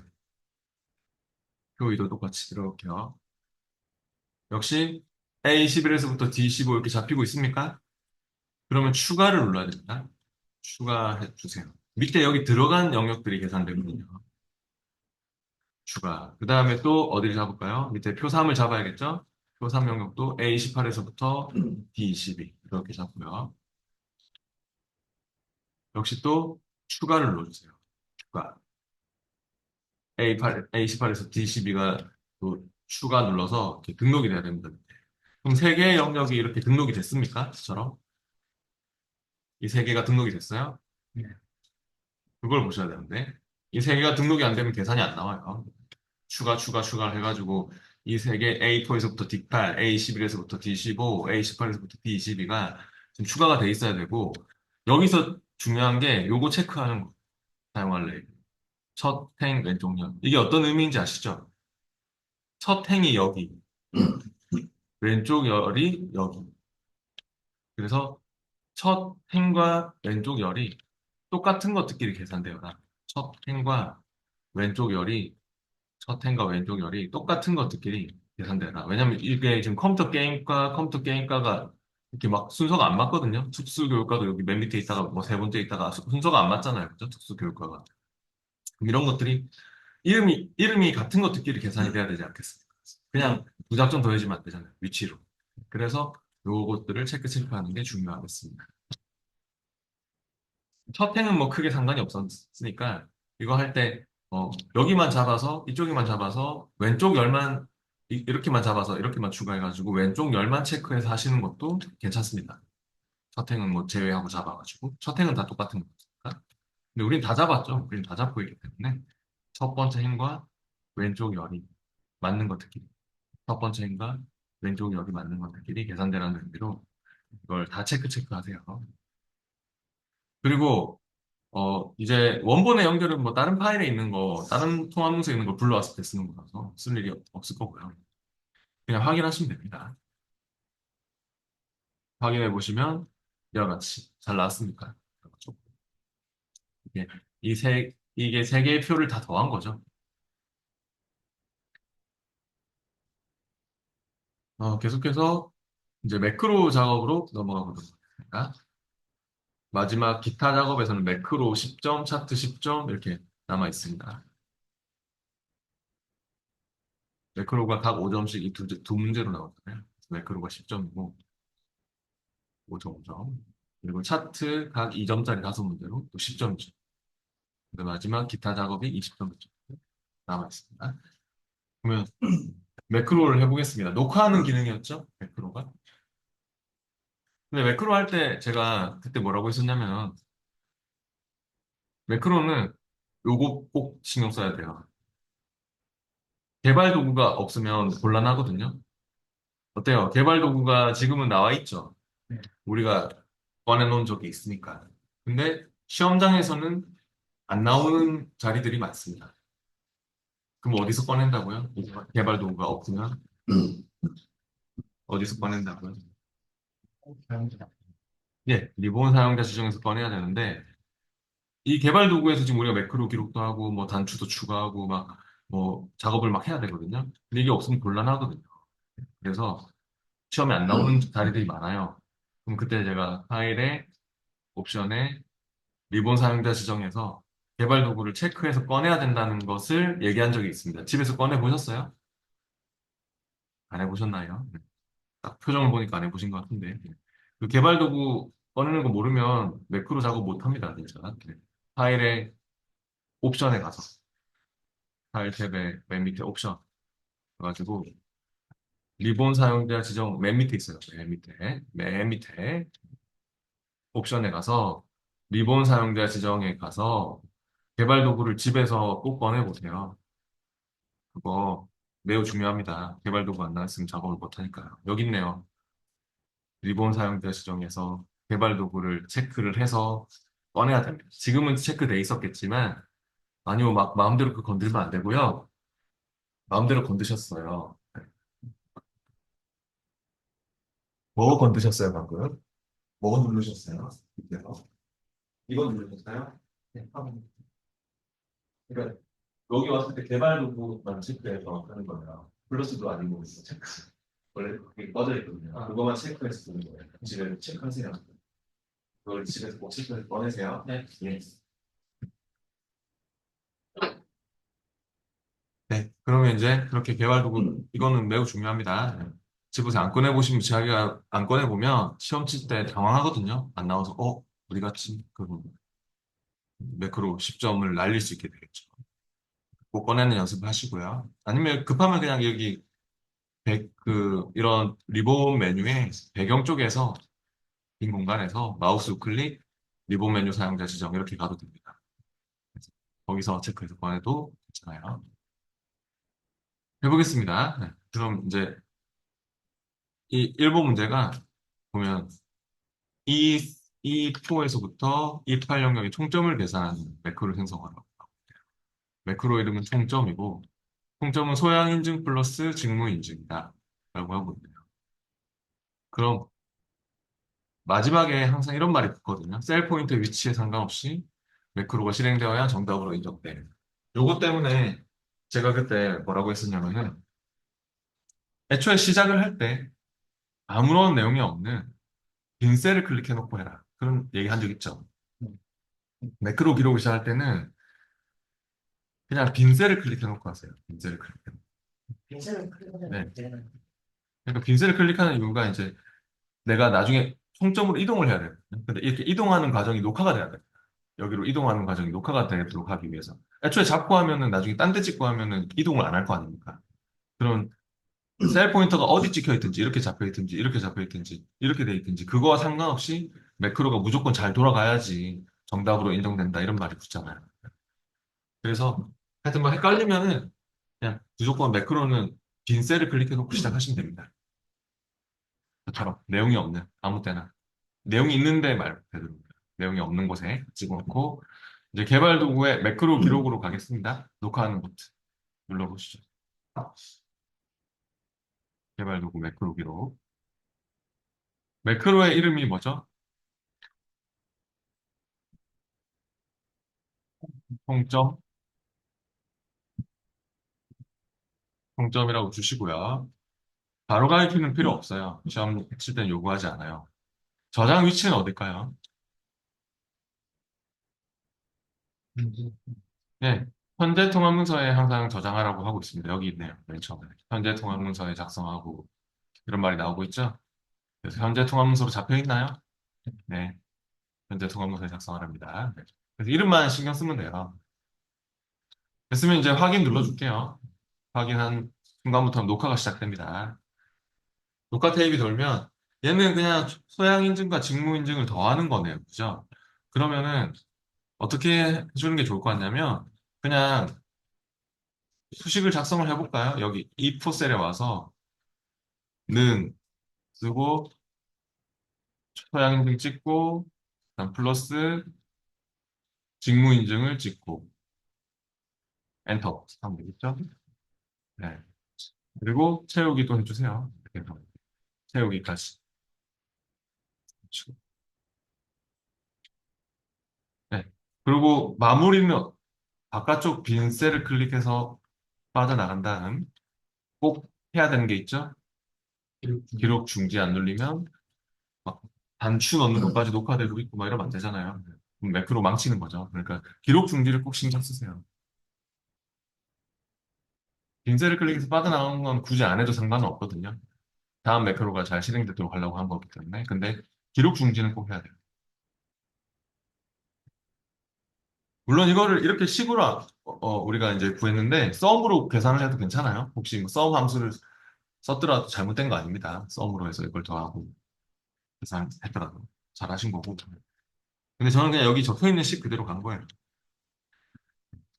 표 2도 똑같이 이렇게요. 역시 A11에서부터 D15 이렇게 잡히고 있습니까? 그러면 추가를 눌러야 됩니다. 추가해 주세요. 밑에 여기 들어간 영역들이 계산되거든요. 추가. 그 다음에 또 어디를 잡을까요? 밑에 표 3을 잡아야겠죠? 표 3 영역도 A18에서부터 D22 이렇게 잡고요. 역시 또 추가를 눌러주세요. 추가. A18에서 D12가 또 추가 눌러서 이렇게 등록이 돼야 됩니다. 그럼 세 개의 영역이 이렇게 등록이 됐습니까? 저처럼. 이 세 개가 등록이 됐어요? 네. 그걸 보셔야 되는데. 이 세 개가 등록이 안 되면 계산이 안 나와요. 추가 해가지고 이 세 개 A4에서부터 D8, A11에서부터 D15, A18에서부터 D22가 지금 추가가 돼 있어야 되고 여기서 중요한 게 요거 체크하는 거 사용할래. 첫 행 왼쪽 면. 이게 어떤 의미인지 아시죠? 첫 행이 여기, 왼쪽 열이 여기. 그래서 첫 행과 왼쪽 열이 똑같은 것들끼리 계산돼요. 첫 행과 왼쪽 열이 첫 행과 왼쪽 열이 똑같은 것들끼리 계산되라. 왜냐면 이게 지금 컴퓨터 게임과가 이렇게 막 순서가 안 맞거든요. 특수교육과도 여기 맨 밑에 있다가 뭐 세 번째 있다가 순서가 안 맞잖아요. 그죠? 특수교육과가. 그럼 이런 것들이 이름이 같은 것들끼리 계산이 돼야 되지 않겠습니까? 그냥 무작정 더해지면 안 되잖아요. 위치로. 그래서 요것들을 체크하는 게 중요하겠습니다. 첫 행은 뭐 크게 상관이 없었으니까 이거 할 때 여기만 잡아서 이쪽에만 잡아서 왼쪽 열만 이렇게만 잡아서 이렇게만 추가해가지고 왼쪽 열만 체크해서 하시는 것도 괜찮습니다. 첫 행은 뭐 제외하고 잡아가지고 첫 행은 다 똑같은 거니까. 근데 우린 다 잡았죠. 우린 다 잡고 있기 때문에 첫 번째 행과 왼쪽 열이 맞는 것들끼리 첫 번째 행과 왼쪽 열이 맞는 것들끼리 계산되라는 의미로 이걸 다 체크하세요. 그리고 이제 원본의 연결은 뭐 다른 파일에 있는 거, 다른 통합문서에 있는 거 불러왔을 때 쓰는 거라서 쓸 일이 없을 거고요. 그냥 확인하시면 됩니다. 확인해 보시면 이와 같이 잘 나왔습니까? 그렇죠? 이게 이게 세 개의 표를 다 더한 거죠. 계속해서 이제 매크로 작업으로 넘어가 보도록 하겠습니다. 마지막 기타 작업에서는 매크로 10점, 차트 10점 이렇게 남아 있습니다. 매크로가 각 5점씩 이 두 문제로 나오잖아요. 매크로가 10점이고 5점, 5점. 그리고 차트 각 2점짜리 다섯 문제로 또 10점이죠. 마지막 기타 작업이 20점 남아 있습니다. 그러면 매크로를 해보겠습니다. 녹화하는 기능이었죠? 매크로가. 근데 매크로 할 때 제가 그때 뭐라고 했었냐면 매크로는 요거 꼭 신경 써야 돼요. 개발 도구가 없으면 곤란하거든요. 어때요? 개발 도구가 지금은 나와 있죠. 네. 우리가 꺼내놓은 적이 있으니까. 근데 시험장에서는 안 나오는 자리들이 많습니다. 그럼 어디서 꺼낸다고요? 개발 도구가 없으면 어디서 꺼낸다고요? 사용자. 예, 리본 사용자 지정에서 꺼내야 되는데 이 개발 도구에서 지금 우리가 매크로 기록도 하고 뭐 단추도 추가하고 막 뭐 작업을 막 해야 되거든요. 근데 이게 없으면 곤란하거든요. 그래서 시험에 안 나오는 자리들이 많아요. 그럼 그때 제가 파일에 옵션에 리본 사용자 지정해서 개발 도구를 체크해서 꺼내야 된다는 것을 얘기한 적이 있습니다. 집에서 꺼내 보셨어요? 안 해보셨나요? 네. 딱 표정을 보니까 안 해보신 것 같은데. 그 개발 도구 꺼내는 거 모르면 매크로 작업 못 합니다, 진짜. 네. 파일에 옵션에 가서, 파일 탭에 맨 밑에 옵션 가지고 리본 사용자 지정 맨 밑에 있어요. 맨 밑에 옵션에 가서 리본 사용자 지정에 가서 개발 도구를 집에서 꼭 꺼내 보세요. 그거 매우 중요합니다. 개발 도구 안 나왔으면 작업을 못 하니까요. 여기 있네요. 리본 사용자 지정에서 개발 도구를 체크를 해서 꺼내야 됩니다. 지금은 체크돼 있었겠지만 아니요, 막 마음대로 그 건들면 안 되고요. 마음대로 건드셨어요. 뭐 건드셨어요, 방금? 뭐 누르셨어요? 밑에서. 이거 누르셨어요? 네, 화면. 그러니까 여기 왔을 때 개발 도구만 체크해서 하는 거예요. 플러스도 아니고 체크. 원래 그게 꺼져 있거든요. 아, 그거만 체크해서 쓰는 거예요. 집에 체크하세요. 그걸 집에서 꼭 체크해서 꺼내세요. 네. 예. 네. 그러면 이제 그렇게 개발 도구, 이거는 매우 중요합니다. 네. 집에서 안 꺼내보시면 자기가 안 꺼내보면 시험 칠 때 당황하거든요. 안 나와서, 어디 갔지? 그 매크로 10점을 날릴 수 있게 되겠죠. 꼭 꺼내는 연습을 하시고요. 아니면 급하면 그냥 여기 이런 리본 메뉴에 배경 쪽에서 빈 공간에서 마우스 우클릭, 리본 메뉴 사용자 지정 이렇게 가도 됩니다. 그래서 거기서 체크해서 꺼내도 괜찮아요. 해보겠습니다. 네. 그럼 이제 이 1번 문제가 보면 이, 이 포에서부터 이 파일 영역의 총점을 계산하는 매크로 생성하라고. 매크로 이름은 총점이고, 총점은 소양 인증 플러스 직무 인증이다. 라고 하고 있네요. 그럼 마지막에 항상 이런 말이 붙거든요. 셀 포인트 위치에 상관없이 매크로가 실행되어야 정답으로 인정돼. 요거 때문에 제가 그때 뭐라고 했었냐면은 애초에 시작을 할 때 아무런 내용이 없는 빈 셀을 클릭해놓고 해라. 그런 얘기 한 적 있죠. 음, 매크로 기록을 시작할 때는 그냥 빈 셀을 클릭해놓고 하세요. 빈 셀을 클릭해놓고. 빈셀을 클릭하면 네. 되는. 그러니까 빈 셀을 클릭하는 이유가 이제 내가 나중에 총점으로 이동을 해야 돼요. 근데 이렇게 이동하는 과정이 녹화가 돼야 돼요. 여기로 이동하는 과정이 녹화가 되도록 하기 위해서. 애초에 잡고 하면은 나중에 딴 데 찍고 하면은 이동을 안 할 거 아닙니까? 그런 셀 포인터가 어디 찍혀 있든지 이렇게 잡혀 있든지 이렇게 잡혀 있든지 이렇게 돼 있든지 그거와 상관없이 매크로가 무조건 잘 돌아가야지 정답으로 인정된다 이런 말이 붙잖아요. 그래서 하여튼 뭐 헷갈리면은 그냥 무조건 매크로는 빈 셀을 클릭해 놓고 시작하시면 됩니다. 저처럼 내용이 없는 아무 때나 내용이 있는데 말 그대로 내용이 없는 곳에 집어넣고 이제 개발 도구에 매크로 기록으로 가겠습니다. 녹화하는 버튼 눌러보시죠. 개발 도구 매크로 기록. 매크로의 이름이 뭐죠? 통점, 통점이라고 주시고요. 바로 가리키는 필요 없어요. 시험 칠 때는 요구하지 않아요. 저장 위치는 어딜까요? 네. 현재 통합 문서에 항상 저장하라고 하고 있습니다. 여기 있네요. 맨 처음에. 현재 통합 문서에 작성하고 이런 말이 나오고 있죠? 그래서 현재 통합 문서로 잡혀 있나요? 네. 현재 통합 문서에 작성하랍니다. 네. 그래서 이름만 신경 쓰면 돼요. 됐으면 이제 확인 눌러줄게요. 확인한 순간부터 녹화가 시작됩니다. 녹화 테이프 돌면 얘는 그냥 소양 인증과 직무 인증을 더하는 거네요. 그죠? 그러면은 어떻게 해주는 게 좋을 것 같냐면 그냥 수식을 작성을 해볼까요? 여기 이 포셀에 와서 는 쓰고 소양 인증 찍고 그다음 플러스 직무 인증을 찍고 엔터 하면 되겠죠? 네. 그리고 채우기도 해주세요. 이렇게 해서 채우기까지. 네. 그리고 마무리는 바깥쪽 빈 셀을 클릭해서 빠져나간 다음 꼭 해야 되는 게 있죠? 기록 중지 안 눌리면 막 단추 넣는 것까지 녹화되고 있고 막 이러면 안 되잖아요. 그럼 매크로 망치는 거죠. 그러니까 기록 중지를 꼭 신경 쓰세요. 빈 셀을 클릭해서 빠져나가는 건 굳이 안 해도 상관은 없거든요. 다음 매크로가 잘 실행되도록 하려고 한 거기 때문에. 근데 기록 중지는 꼭 해야 돼요. 물론 이거를 이렇게 식으로 우리가 이제 구했는데 썸으로 계산을 해도 괜찮아요. 혹시 뭐썸 함수를 썼더라도 잘못된 거 아닙니다. 썸으로 해서 이걸 더하고 계산했더라도 잘하신 거고. 근데 저는 그냥 여기 적혀 있는 식 그대로 간 거예요.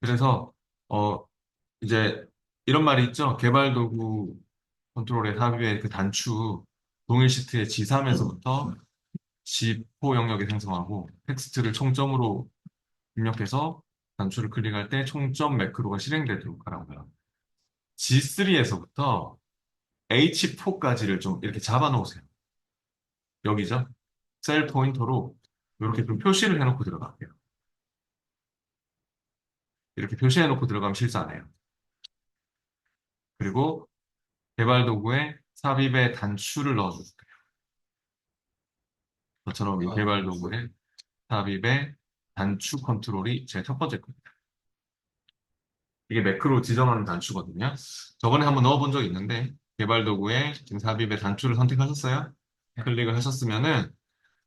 그래서 어 이제 이런 말이 있죠. 개발 도구 컨트롤의 삽입의 그 단추 동일 시트의 G3에서부터 G4 영역에 생성하고 텍스트를 총점으로 입력해서 단추를 클릭할 때 총점 매크로가 실행되도록 하라고요. G3에서부터 H4까지를 좀 이렇게 잡아 놓으세요. 여기죠. 셀 포인터로 이렇게 좀 표시를 해놓고 들어갈게요. 이렇게 표시해놓고 들어가면 실수 안 해요. 그리고 개발 도구에 삽입의 단추를 넣어주세요. 저처럼 이 개발 도구에 삽입의 단추 컨트롤이 제 첫 번째 겁니다. 이게 매크로 지정하는 단추거든요. 저번에 한번 넣어본 적이 있는데 개발 도구에 지금 삽입의 단추를 선택하셨어요. 클릭을 하셨으면은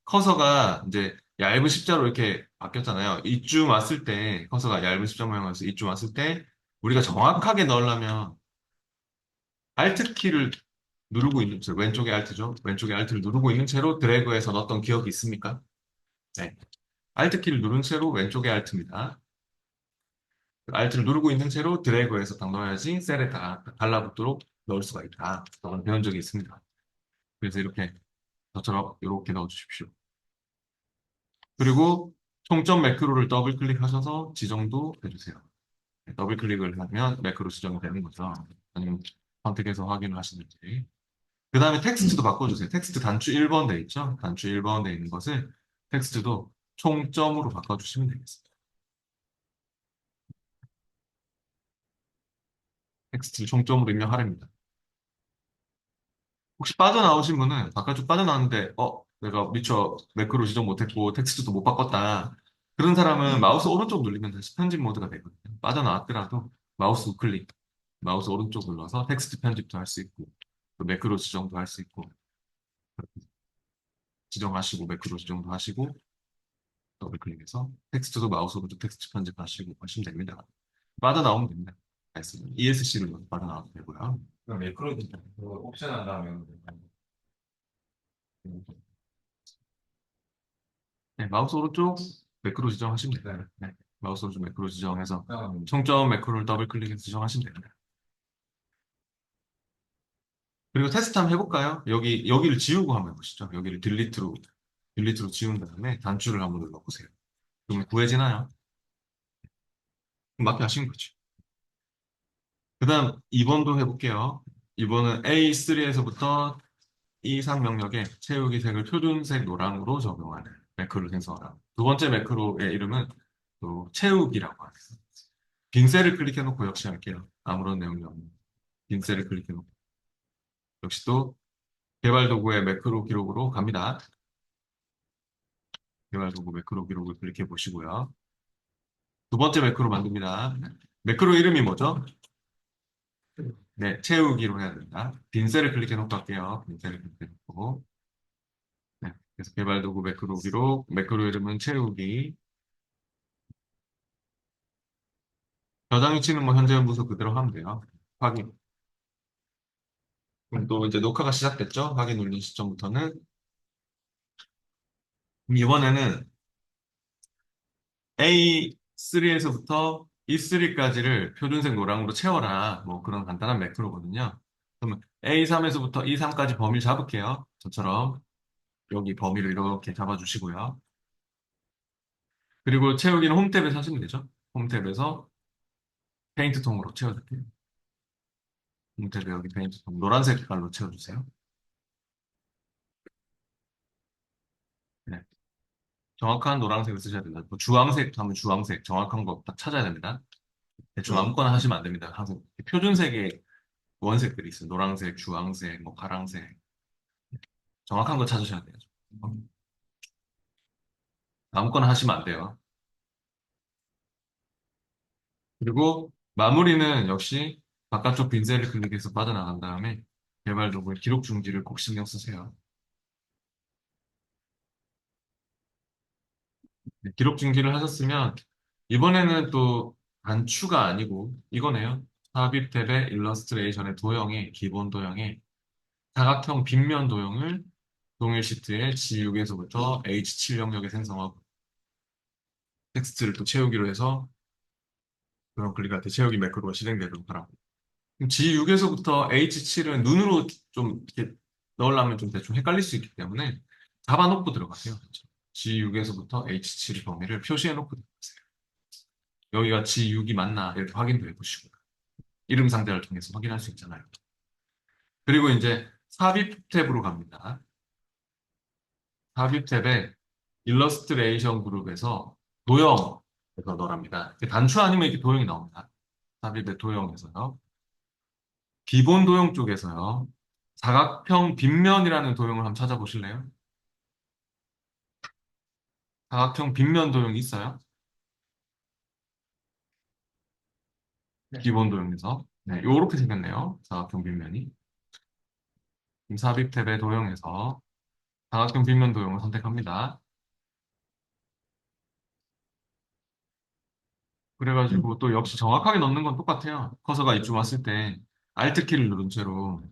커서가 이제 얇은 십자로 이렇게 바뀌었잖아요. 이쯤 왔을 때 커서가 얇은 십자 모양에서 이쯤 왔을 때 우리가 정확하게 넣으려면 Alt 키를 누르고 있는 채 왼쪽에 Alt죠. 왼쪽에 Alt를 누르고 있는 채로 드래그해서 넣었던 기억이 있습니까? 네. Alt 키를 누른 채로 왼쪽에 Alt입니다. Alt를 누르고 있는 채로 드래그해서 딱 넣어야지 셀에 다 달라붙도록 넣을 수가 있다. 저는 배운 적이 있습니다. 그래서 이렇게 저처럼 이렇게 넣어주십시오. 그리고 총점 매크로를 더블 클릭하셔서 지정도 해주세요. 네, 더블 클릭을 하면 매크로 지정이 되는 거죠. 아니면 선택해서 확인을 하시는지. 그 다음에 텍스트도 바꿔주세요. 텍스트 단추 1번 돼 있죠? 단추 1번 돼 있는 것을 텍스트도 총점으로 바꿔주시면 되겠습니다. 텍스트를 총점으로 입력하랍니다. 혹시 빠져나오신 분은 바깥쪽 빠져나왔는데, 내가 미처 매크로 지정 못했고 텍스트도 못 바꿨다. 그런 사람은 마우스 오른쪽 누르면 다시 편집 모드가 되거든요. 빠져나왔더라도 마우스 우클릭, 마우스 오른쪽 눌러서 텍스트 편집도 할 수 있고, 또 매크로 지정도 할 수 있고, 지정하시고, 매크로 지정도 하시고, 더블 클릭해서 텍스트도 마우스 오른쪽 텍스트 편집하시고 하시면 됩니다. 빠져나오면 됩니다. ESC를 넣어서 빠져나와도 되고요. 그럼 매크로 그 옵션 한 다음에 네, 마우스 오른쪽 매크로 지정하시면 됩니다. 네, 마우스 오른쪽 매크로 지정해서 그냥 총점 매크로를 더블 클릭해서 지정하시면 됩니다. 그리고 테스트 한번 해볼까요? 여기를 지우고 한번 해보시죠. 여기를 딜리트로 지운 다음에 단추를 한번 눌러보세요. 그러면 구해지나요? 그럼 맞게 하신 거죠. 그 다음 2번도 해볼게요. 2번은 A3에서부터 이상 명령에 채우기 색을 표준색 노랑으로 적용하는 매크로 생성하라. 두 번째 매크로의 이름은 또 채우기라고 합니다. 빈 셀을 클릭해놓고 역시 할게요. 아무런 내용이 없는 빈 셀을 클릭해놓고 역시 또 개발 도구의 매크로 기록으로 갑니다. 개발 도구 매크로 기록을 클릭해 보시고요. 두 번째 매크로 만듭니다. 매크로 이름이 뭐죠? 네, 채우기로 해야 됩니다. 빈 셀을 클릭해놓고 할게요. 빈 셀을 클릭해놓고 네, 그래서 개발 도구 매크로 기록 매크로 이름은 채우기 저장 위치는 뭐 현재 연부소 그대로 하면 돼요. 확인. 그럼 또 이제 녹화가 시작됐죠? 확인 눌린 시점부터는. 그럼 이번에는 A3에서부터 E3까지를 표준색 노랑으로 채워라. 뭐 그런 간단한 매크로거든요. 그러면 A3에서부터 E3까지 범위를 잡을게요. 저처럼 여기 범위를 이렇게 잡아주시고요. 그리고 채우기는 홈탭에서 하시면 되죠. 홈탭에서 페인트 통으로 채워줄게요. 홈탭에 여기 페인트 통 노란색 깔로 채워주세요. 네. 정확한 노란색을 쓰셔야 됩니다. 뭐 주황색 하면 주황색, 정확한 거 딱 찾아야 됩니다. 대충 아무거나 하시면 안 됩니다. 항상 표준색의 원색들이 있어요. 노란색, 주황색, 뭐 파란색. 정확한 거 찾으셔야 돼요. 아무거나 하시면 안 돼요. 그리고 마무리는 역시 바깥쪽 빈셀을 클릭해서 빠져나간 다음에 개발 도구의 기록 중지를 꼭 신경 쓰세요. 네, 기록 중지를 하셨으면 이번에는 또 단추가 아니고 이거네요. 삽입 탭의 일러스트레이션의 도형의 기본 도형의 사각형 빗면 도형을 동일 시트의 G6에서부터 H7 영역에 생성하고 텍스트를 또 채우기로 해서 그런 클릭할 때 채우기 매크로가 실행되도록 하라고. 그럼 G6에서부터 H7은 눈으로 좀 이렇게 넣으려면 좀 대충 헷갈릴 수 있기 때문에 잡아놓고 들어가세요. G6에서부터 H7 범위를 표시해놓고 들어가세요. 여기가 G6이 맞나 이렇게 확인도 해보시고 이름 상대를 통해서 확인할 수 있잖아요. 그리고 이제 삽입 탭으로 갑니다. 삽입 탭에 일러스트레이션 그룹에서 도형에서 넣으랍니다. 단추 아니면 이렇게 도형이 나옵니다. 삽입의 도형에서요. 기본 도형 쪽에서요. 사각형 빗면이라는 도형을 한번 찾아보실래요? 사각형 빗면 도형이 있어요? 네. 기본 도형에서. 네, 요렇게 생겼네요. 사각형 빗면이. 삽입 탭의 도형에서 사각형 빗면 도형을 선택합니다. 그래가지고 또 역시 정확하게 넣는 건 똑같아요. 커서가 이쪽 왔을 때 Alt 키를 누른 채로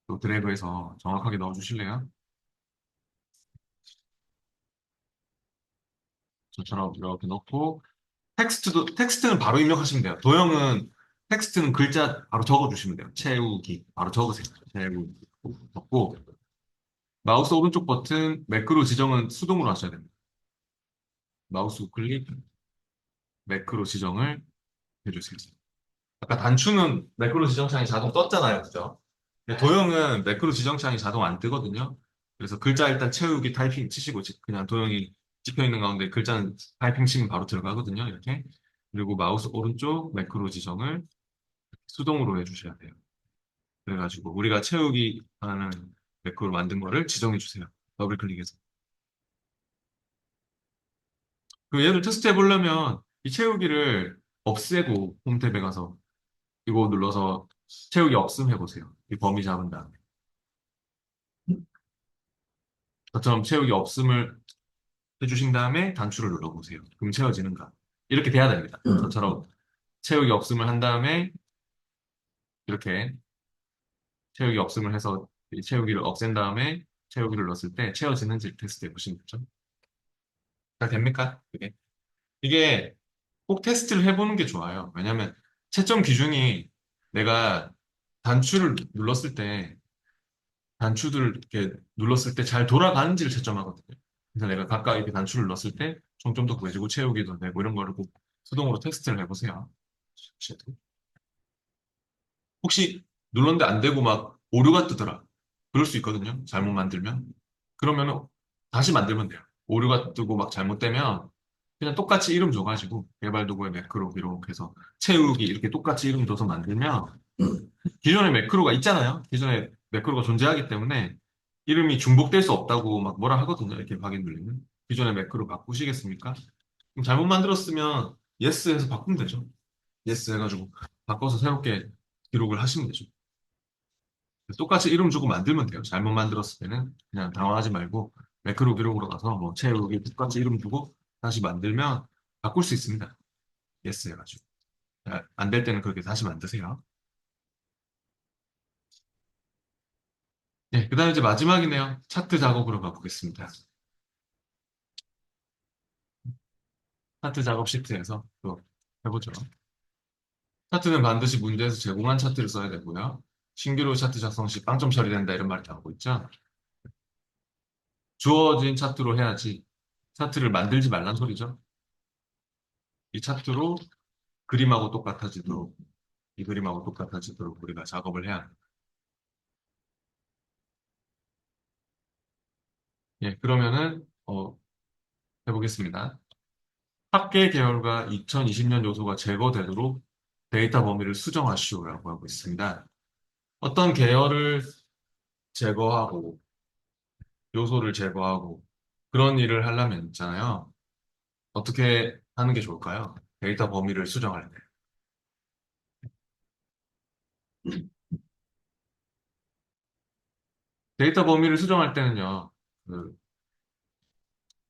또 드래그해서 정확하게 넣어주실래요? 저처럼 이렇게 넣고 텍스트는 바로 입력하시면 돼요. 도형은 텍스트는 글자 바로 적어주시면 돼요. 채우기 바로 적으세요. 채우기 적고 마우스 오른쪽 버튼 매크로 지정은 수동으로 하셔야 됩니다. 마우스 우클릭 매크로 지정을 해주세요. 아까 단추는 매크로 지정창이 자동 떴잖아요. 그죠? 근데 도형은 매크로 지정창이 자동 안 뜨거든요. 그래서 글자 일단 채우기 타이핑 치시고 그냥 도형이 찍혀 있는 가운데 글자는 타이핑 치면 바로 들어가거든요. 이렇게. 그리고 마우스 오른쪽 매크로 지정을 수동으로 해주셔야 돼요. 그래가지고 우리가 채우기 하는 매크로 만든 거를 지정해 주세요. 더블 클릭해서. 그 얘를 테스트 해보려면 이 채우기를 없애고 홈 탭에 가서 이거 눌러서 채우기 없음 해보세요. 이 범위 잡은 다음에. 저처럼 채우기 없음을 해주신 다음에 단추를 눌러보세요. 그럼 채워지는가? 이렇게 돼야 됩니다. 저처럼 채우기 없음을 한 다음에 이렇게 채우기 없음을 해서 이 채우기를 없앤 다음에 채우기를 넣었을 때 채워지는지 테스트 해보시면 되죠. 잘 됩니까? 이게 꼭 테스트를 해보는 게 좋아요. 왜냐면 채점 기준이 내가 단추를 눌렀을 때 단추들 이렇게 눌렀을 때 잘 돌아가는지를 채점하거든요. 그래서 내가 각각 이렇게 단추를 넣었을 때 종점도 구해지고 채우기도 되고 이런 거를 꼭 수동으로 테스트를 해보세요. 혹시 눌렀는데 안 되고 막 오류가 뜨더라. 그럴 수 있거든요. 잘못 만들면. 그러면은 다시 만들면 돼요. 오류가 뜨고 막 잘못되면 그냥 똑같이 이름 줘가지고 개발 도구에 매크로 기록해서 채우기 이렇게 똑같이 이름 줘서 만들면 기존에 매크로가 있잖아요. 기존에 매크로가 존재하기 때문에 이름이 중복될 수 없다고 막 뭐라 하거든요. 이렇게 확인 눌리면. 기존의 매크로 바꾸시겠습니까? 그럼 잘못 만들었으면 yes 해서 바꾸면 되죠. yes 해가지고 바꿔서 새롭게 기록을 하시면 되죠. 똑같이 이름 주고 만들면 돼요. 잘못 만들었을 때는 그냥 당황하지 말고 매크로 기록으로 가서 뭐 채우기 똑같이 이름 주고 다시 만들면 바꿀 수 있습니다. yes 해가지고. 안 될 때는 그렇게 다시 만드세요. 네, 그 다음에 이제 마지막이네요. 차트 작업으로 가보겠습니다. 차트 작업 시트에서 또 해보죠. 차트는 반드시 문제에서 제공한 차트를 써야 되고요. 신규로 차트 작성 시 빵점 처리된다 이런 말이 나오고 있죠. 주어진 차트로 해야지 차트를 만들지 말란 소리죠. 이 차트로 그림하고 똑같아지도록 이 그림하고 똑같아지도록 우리가 작업을 해야 합니다. 예, 그러면은 해보겠습니다. 합계 계열과 2020년 요소가 제거되도록 데이터 범위를 수정하시오라고 하고 있습니다. 어떤 계열을 제거하고 요소를 제거하고 그런 일을 하려면 있잖아요. 어떻게 하는 게 좋을까요? 데이터 범위를 수정할 때. 데이터 범위를 수정할 때는요. 그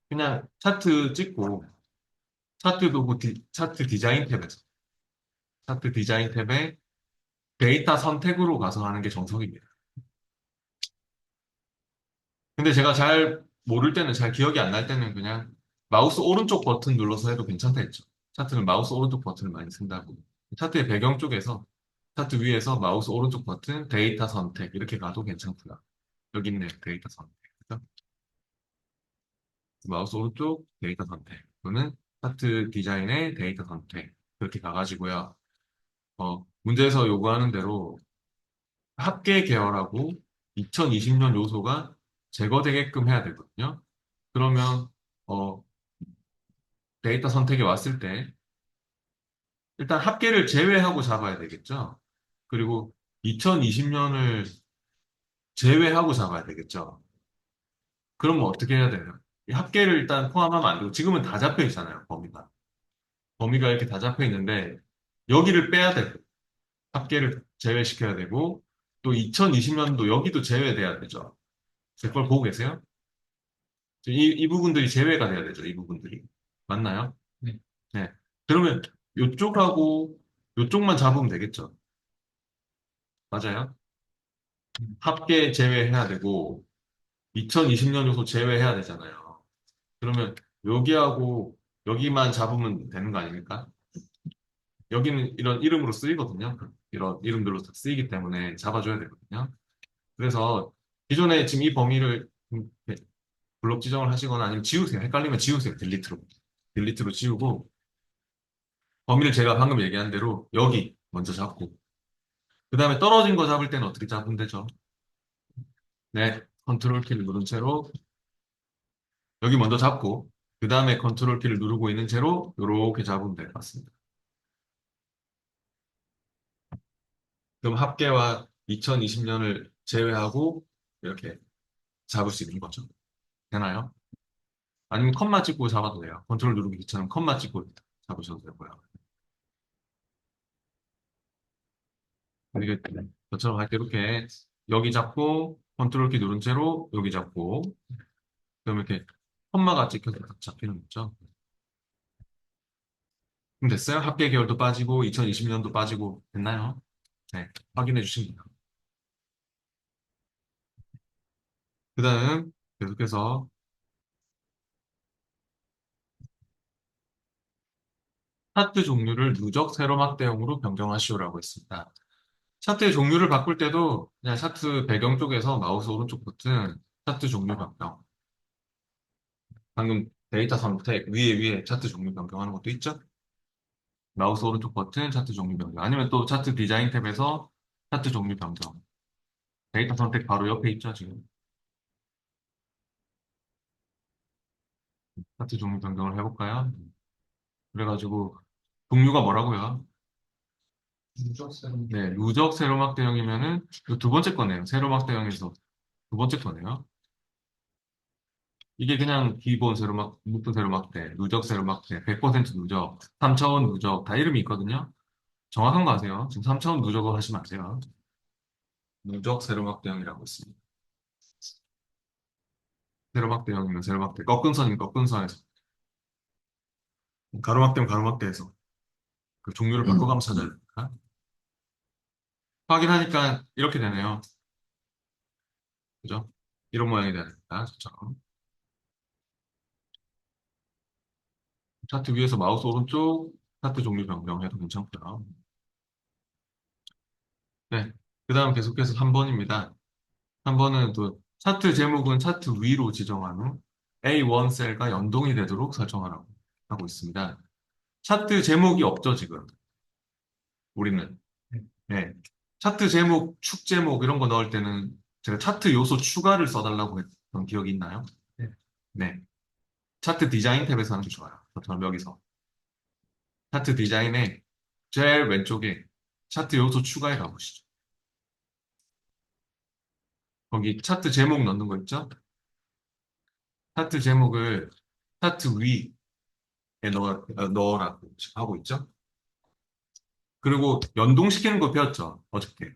그냥 차트 찍고 차트 도구, 차트 디자인 탭에서. 차트 디자인 탭에 데이터 선택으로 가서 하는 게 정석입니다. 근데 제가 잘 모를 때는, 잘 기억이 안 날 때는 그냥 마우스 오른쪽 버튼 눌러서 해도 괜찮다 했죠. 차트는 마우스 오른쪽 버튼을 많이 쓴다고. 차트의 배경 쪽에서, 차트 위에서 마우스 오른쪽 버튼, 데이터 선택, 이렇게 가도 괜찮고요. 여기 있네, 데이터 선택. 그죠? 마우스 오른쪽 데이터 선택. 또는 차트 디자인의 데이터 선택. 그렇게 가가지고요. 문제에서 요구하는 대로 합계 계열하고 2020년 요소가 제거되게끔 해야 되거든요. 그러면 어, 데이터 선택에 왔을 때 일단 합계를 제외하고 잡아야 되겠죠. 그리고 2020년을 제외하고 잡아야 되겠죠. 그러면 어떻게 해야 되나요? 이 합계를 일단 포함하면 안 되고 지금은 다 잡혀 있잖아요, 범위가. 범위가 이렇게 다 잡혀 있는데 여기를 빼야 되고 합계를 제외시켜야 되고 또 2020년도 여기도 제외돼야 되죠. 제 걸 보고 계세요? 이 부분들이 제외가 돼야 되죠, 이 부분들이. 맞나요? 네. 네. 그러면 요쪽하고 요쪽만 잡으면 되겠죠. 맞아요? 합계 제외해야 되고 2020년 요소 제외해야 되잖아요. 그러면 여기하고 여기만 잡으면 되는 거 아닙니까? 여기는 이런 이름으로 쓰이거든요. 이런 이름들로 다 쓰이기 때문에 잡아줘야 되거든요. 그래서 기존에 지금 이 범위를 블록 지정을 하시거나 아니면 지우세요. 헷갈리면 지우세요. 딜리트로. 딜리트로 지우고 범위를 제가 방금 얘기한 대로 여기 먼저 잡고 그 다음에 떨어진 거 잡을 때는 어떻게 잡으면 되죠? 네, 컨트롤 키를 누른 채로 여기 먼저 잡고 그 다음에 컨트롤 키를 누르고 있는 채로 이렇게 잡으면 될 것 같습니다. 그럼 합계와 2020년을 제외하고 이렇게 잡을 수 있는 거죠. 되나요? 아니면 컴마 찍고 잡아도 돼요. 컨트롤 누르기 귀찮으면 컴마 찍고 잡으셔도 되고요. 이게 저처럼 할 때 이렇게 여기 잡고 컨트롤 키 누른 채로 여기 잡고 그럼 이렇게 콤마가 찍혀서 딱 잡히는 거죠. 그럼 됐어요? 합계 계열도 빠지고 2020년도 빠지고 됐나요? 네, 확인해 주십니다. 그 다음 계속해서 차트 종류를 누적 세로막 대형으로 변경하시오라고 했습니다. 차트의 종류를 바꿀 때도 그냥 차트 배경 쪽에서 마우스 오른쪽 버튼 차트 종류 변경. 방금 데이터 선택 위에 차트 종류 변경하는 것도 있죠? 마우스 오른쪽 버튼 차트 종류 변경. 아니면 또 차트 디자인 탭에서 차트 종류 변경. 데이터 선택 바로 옆에 있죠, 지금. 차트 종류 변경을 해볼까요? 그래가지고 종류가 뭐라고요? 누적세로. 네, 누적 세로막 대형이면은 이거 두 번째 거네요. 세로막 대형에서 두 번째 거네요. 이게 그냥 기본 세로막, 묶은 세로막대, 누적 세로막대, 100% 누적, 3차원 누적 다 이름이 있거든요. 정확한 거 아세요? 지금 3차원 누적을 하시면 아세요? 누적 세로막 대형이라고 있습니다. 세로막 대형이면 세로막대, 꺾은 선이면 꺾은 선에서, 가로막대면 가로막대에서 그 종류를 바꿔가면서 찾아야 되니까. 확인하니까 이렇게 되네요. 그죠? 이런 모양이 되니까, 저처럼. 차트 위에서 마우스 오른쪽 차트 종류 변경해도 괜찮고요. 네. 그 다음 계속해서 3번입니다. 3번은 또 차트 제목은 차트 위로 지정한 후 A1 셀과 연동이 되도록 설정하라고 하고 있습니다. 차트 제목이 없죠, 지금. 우리는. 네. 차트 제목, 축 제목 이런 거 넣을 때는 제가 차트 요소 추가를 써달라고 했던 기억이 있나요? 네. 네. 차트 디자인 탭에서 하는 게 좋아요. 저처럼 여기서. 차트 디자인에 제일 왼쪽에 차트 요소 추가에 가보시죠. 거기 차트 제목 넣는 거 있죠? 차트 제목을 차트 위에 넣으라고 하고 있죠? 그리고 연동시키는 거 배웠죠? 어저께.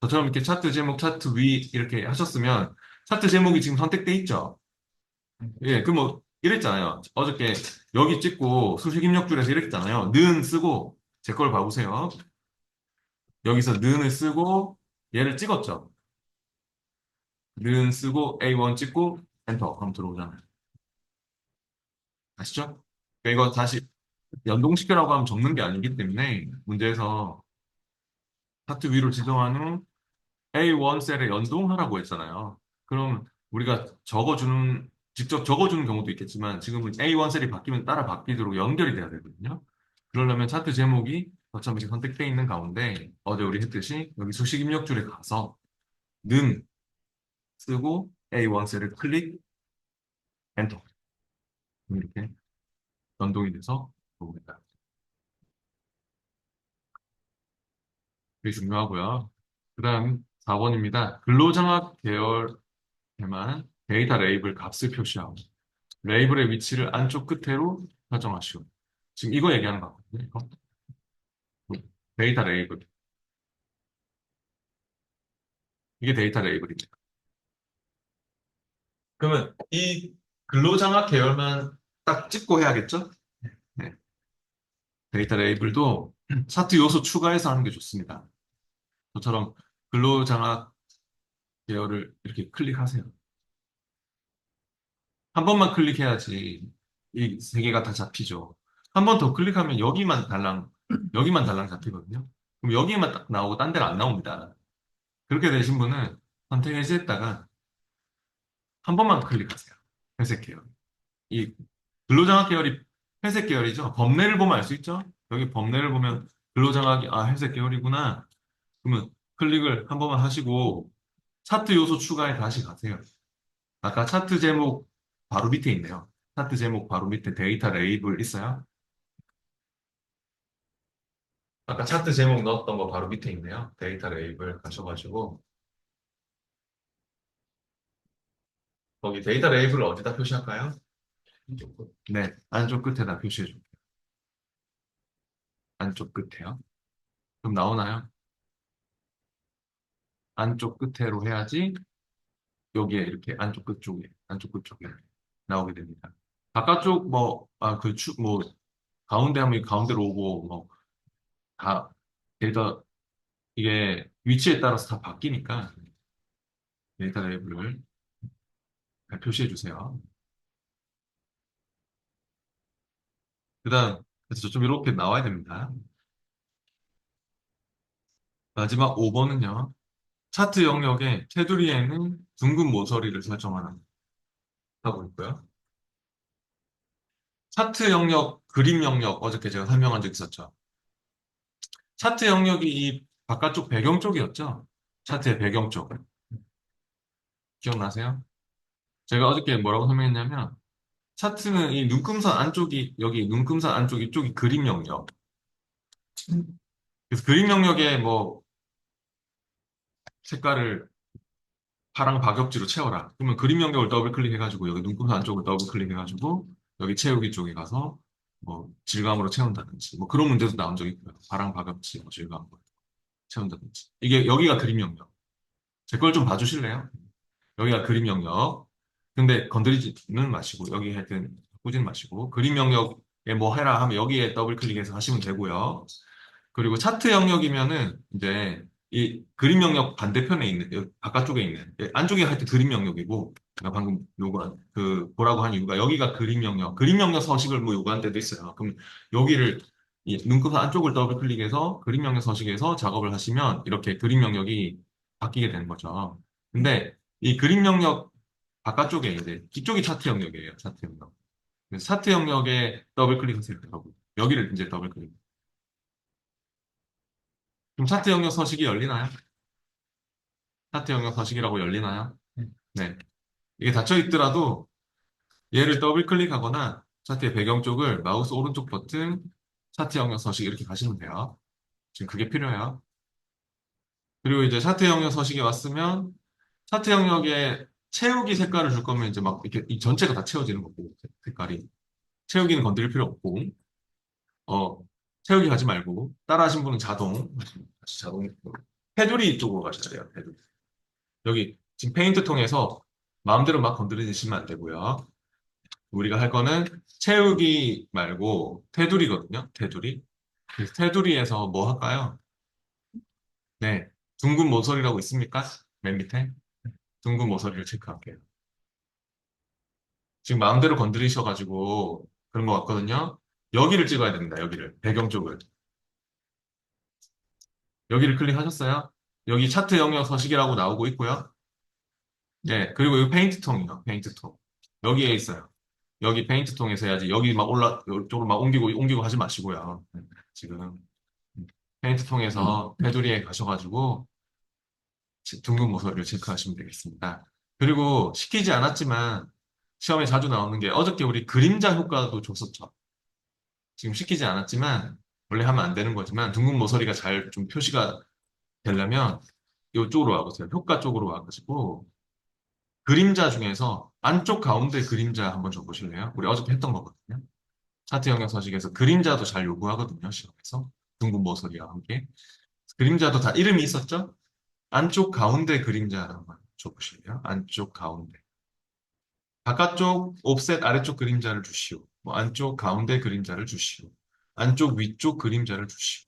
저처럼 이렇게 차트 제목, 차트 위 이렇게 하셨으면 차트 제목이 지금 선택돼 있죠? 예, 그럼 뭐 이랬잖아요. 어저께 여기 찍고 수식 입력줄에서 이랬잖아요. 는 쓰고 제 걸 봐보세요. 여기서 는을 쓰고 얘를 찍었죠. 는 쓰고 A1 찍고 엔터 그럼 들어오잖아요. 아시죠? 그러니까 이거 다시 연동시키라고 하면 적는 게 아니기 때문에 문제에서 차트 위로 지정한 후 A1 셀에 연동하라고 했잖아요. 그럼 우리가 직접 적어주는 경우도 있겠지만 지금은 A1 셀이 바뀌면 따라 바뀌도록 연결이 돼야 되거든요. 그러려면 차트 제목이 어차피 선택되어 있는 가운데 어제 우리 했듯이 여기 수식 입력줄에 가서 는 쓰고 A1 셀을 클릭, 엔터. 이렇게 연동이 돼서 보입니다. 되게 중요하고요. 그 다음 4번입니다. 근로장악 계열에만 데이터 레이블 값을 표시하고 레이블의 위치를 안쪽 끝으로 설정하시오. 지금 이거 얘기하는 거거든요. 이거. 데이터 레이블. 이게 데이터 레이블입니다. 그러면 이 근로장악 계열만 딱 찍고 해야겠죠? 네. 데이터 레이블도 차트 요소 추가해서 하는 게 좋습니다. 저처럼 근로장악 계열을 이렇게 클릭하세요. 한 번만 클릭해야지 이 세 개가 다 잡히죠. 한 번 더 클릭하면 여기만 달랑 잡히거든요. 그럼 여기만 딱 나오고 딴 데는 안 나옵니다. 그렇게 되신 분은 선택 해제했다가 한 번만 클릭하세요. 회색 계열. 이 근로장악 계열이 회색 계열이죠. 범례를 보면 알 수 있죠. 여기 범례를 보면 근로장악이 회색 계열이구나. 그러면 클릭을 한 번만 하시고 차트 요소 추가에 다시 가세요. 아까 차트 제목 바로 밑에 있네요. 차트 제목 바로 밑에 데이터 레이블 있어요? 아까 차트 제목 넣었던 거 바로 밑에 있네요. 데이터 레이블 가셔가지고 거기 데이터 레이블을 어디다 표시할까요? 네, 안쪽 끝에다 표시해줘. 안쪽 끝에요. 그럼 나오나요? 안쪽 끝으로 해야지 여기에 이렇게 안쪽 끝 쪽에 나오게 됩니다. 바깥쪽 가운데 하면 가운데로 오고 다 데이터 이게 위치에 따라서 다 바뀌니까 데이터 레이블을 잘 표시해 주세요. 그래서 좀 이렇게 나와야 됩니다. 마지막 5번은요. 차트 영역에 테두리에는 둥근 모서리를 설정하는 하고 있고요. 차트 영역, 그림 영역 어저께 제가 설명한 적 있었죠. 차트 영역이 이 바깥쪽 배경 쪽이었죠. 차트의 배경 쪽. 기억나세요? 제가 어저께 뭐라고 설명했냐면 차트는 이 눈금선 안쪽이 여기 눈금선 안쪽 이쪽이 그림 영역. 그래서 그림 영역에 뭐 색깔을 파랑 박엽지로 채워라. 그러면 그림 영역을 더블 클릭해가지고 여기 눈금선 안쪽을 더블 클릭해가지고 여기 채우기 쪽에 가서 뭐 질감으로 채운다든지 뭐 그런 문제도 나온 적이 있고요. 파랑 박엽지 뭐 질감으로 채운다든지 이게 여기가 그림 영역. 제 걸 좀 봐주실래요? 여기가 그림 영역. 근데 건드리지는 마시고 여기 하여튼 바꾸지는 마시고 그림 영역에 뭐 해라 하면 여기에 더블 클릭해서 하시면 되고요. 그리고 차트 영역이면은 이제 이 그림 영역 반대편에 있는 여기 바깥쪽에 있는 안쪽에 하여튼 그림 영역이고 제가 방금 요구한 그 보라고 한 이유가 여기가 그림 영역 서식을 뭐 요구한 데도 있어요. 그럼 여기를 이 눈금 안쪽을 더블 클릭해서 그림 영역 서식에서 작업을 하시면 이렇게 그림 영역이 바뀌게 되는 거죠. 근데 이 그림 영역 바깥쪽에 이제 이쪽이 차트 영역이에요. 차트 영역. 그래서 차트 영역에 더블 클릭하세요. 여기를 이제 더블 클릭. 그럼 차트 영역 서식이 열리나요? 차트 영역 서식이라고 열리나요? 네. 이게 닫혀 있더라도 얘를 더블 클릭하거나 차트의 배경 쪽을 마우스 오른쪽 버튼 차트 영역 서식 이렇게 가시면 돼요. 지금 그게 필요해요. 그리고 이제 차트 영역 서식이 왔으면 차트 영역에 채우기 색깔을 줄 거면 이제 막 이렇게 이 전체가 다 채워지는 거고 색깔이 채우기는 건드릴 필요 없고 어 채우기 하지 말고 따라 하신 분은 다시 자동 테두리 쪽으로 가셔야 돼요. 테두리. 여기 지금 페인트 통해서 마음대로 막 건드리시면 안 되고요. 우리가 할 거는 채우기 말고 테두리거든요. 테두리. 그래서 테두리에서 뭐 할까요? 네. 둥근 모서리라고 있습니까? 맨 밑에? 둥근 모서리를 체크할게요. 지금 마음대로 건드리셔가지고 그런 것 같거든요. 여기를 찍어야 됩니다. 여기를. 배경 쪽을. 여기를 클릭하셨어요? 여기 차트 영역 서식이라고 나오고 있고요. 네. 그리고 여기 페인트통이요. 페인트통. 여기에 있어요. 여기 페인트통에서 해야지. 여기 막 이쪽으로 막 옮기고 하지 마시고요. 네, 지금. 페인트통에서 테두리에 가셔가지고 둥근 모서리를 체크하시면 되겠습니다. 그리고 시키지 않았지만 시험에 자주 나오는 게 어저께 우리 그림자 효과도 줬었죠. 지금 시키지 않았지만 원래 하면 안 되는 거지만 둥근 모서리가 잘 좀 표시가 되려면 이쪽으로 와보세요. 효과 쪽으로 와가지고 그림자 중에서 안쪽 가운데 그림자 한번 줘보실래요? 우리 어저께 했던 거거든요. 차트 영역 서식에서 그림자도 잘 요구하거든요. 시험에서 둥근 모서리와 함께 그림자도 다 이름이 있었죠? 안쪽 가운데 그림자 한번 줘보실래요? 안쪽 가운데. 바깥쪽 옵셋 아래쪽 그림자를 주시오. 뭐 안쪽 가운데 그림자를 주시오. 안쪽 위쪽 그림자를 주시오.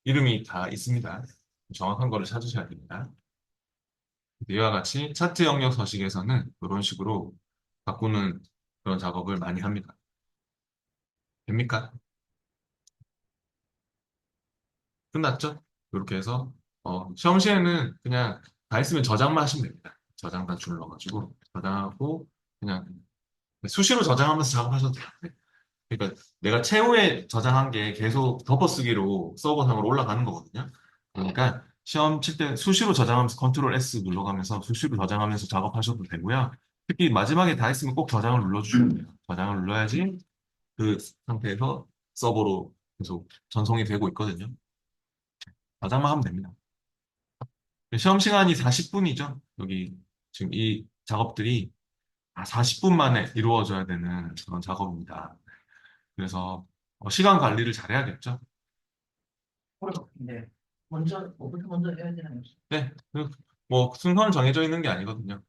이름이 다 있습니다. 정확한 거를 찾으셔야 됩니다. 이와 같이 차트 영역 서식에서는 이런 식으로 바꾸는 그런 작업을 많이 합니다. 됩니까? 끝났죠? 이렇게 해서 시험 시에는 그냥 다 했으면 저장만 하시면 됩니다. 저장 다 눌러가지고 저장하고 그냥 수시로 저장하면서 작업하셔도 돼요. 네. 그러니까 내가 최후에 저장한 게 계속 덮어쓰기로 서버상으로 올라가는 거거든요. 그러니까 시험 칠 때 수시로 저장하면서 컨트롤 S 눌러가면서 수시로 저장하면서 작업하셔도 되고요. 특히 마지막에 다 했으면 꼭 저장을 눌러주셔야 돼요. 저장을 눌러야지 그 상태에서 서버로 계속 전송이 되고 있거든요. 저장만 하면 됩니다. 시험 시간이 40분이죠. 여기 지금 이 작업들이 40분 만에 이루어져야 되는 그런 작업입니다. 그래서 시간 관리를 잘해야겠죠. 네. 먼저, 뭐부터 먼저 해야 되나요? 네, 뭐 순서는 정해져 있는 게 아니거든요.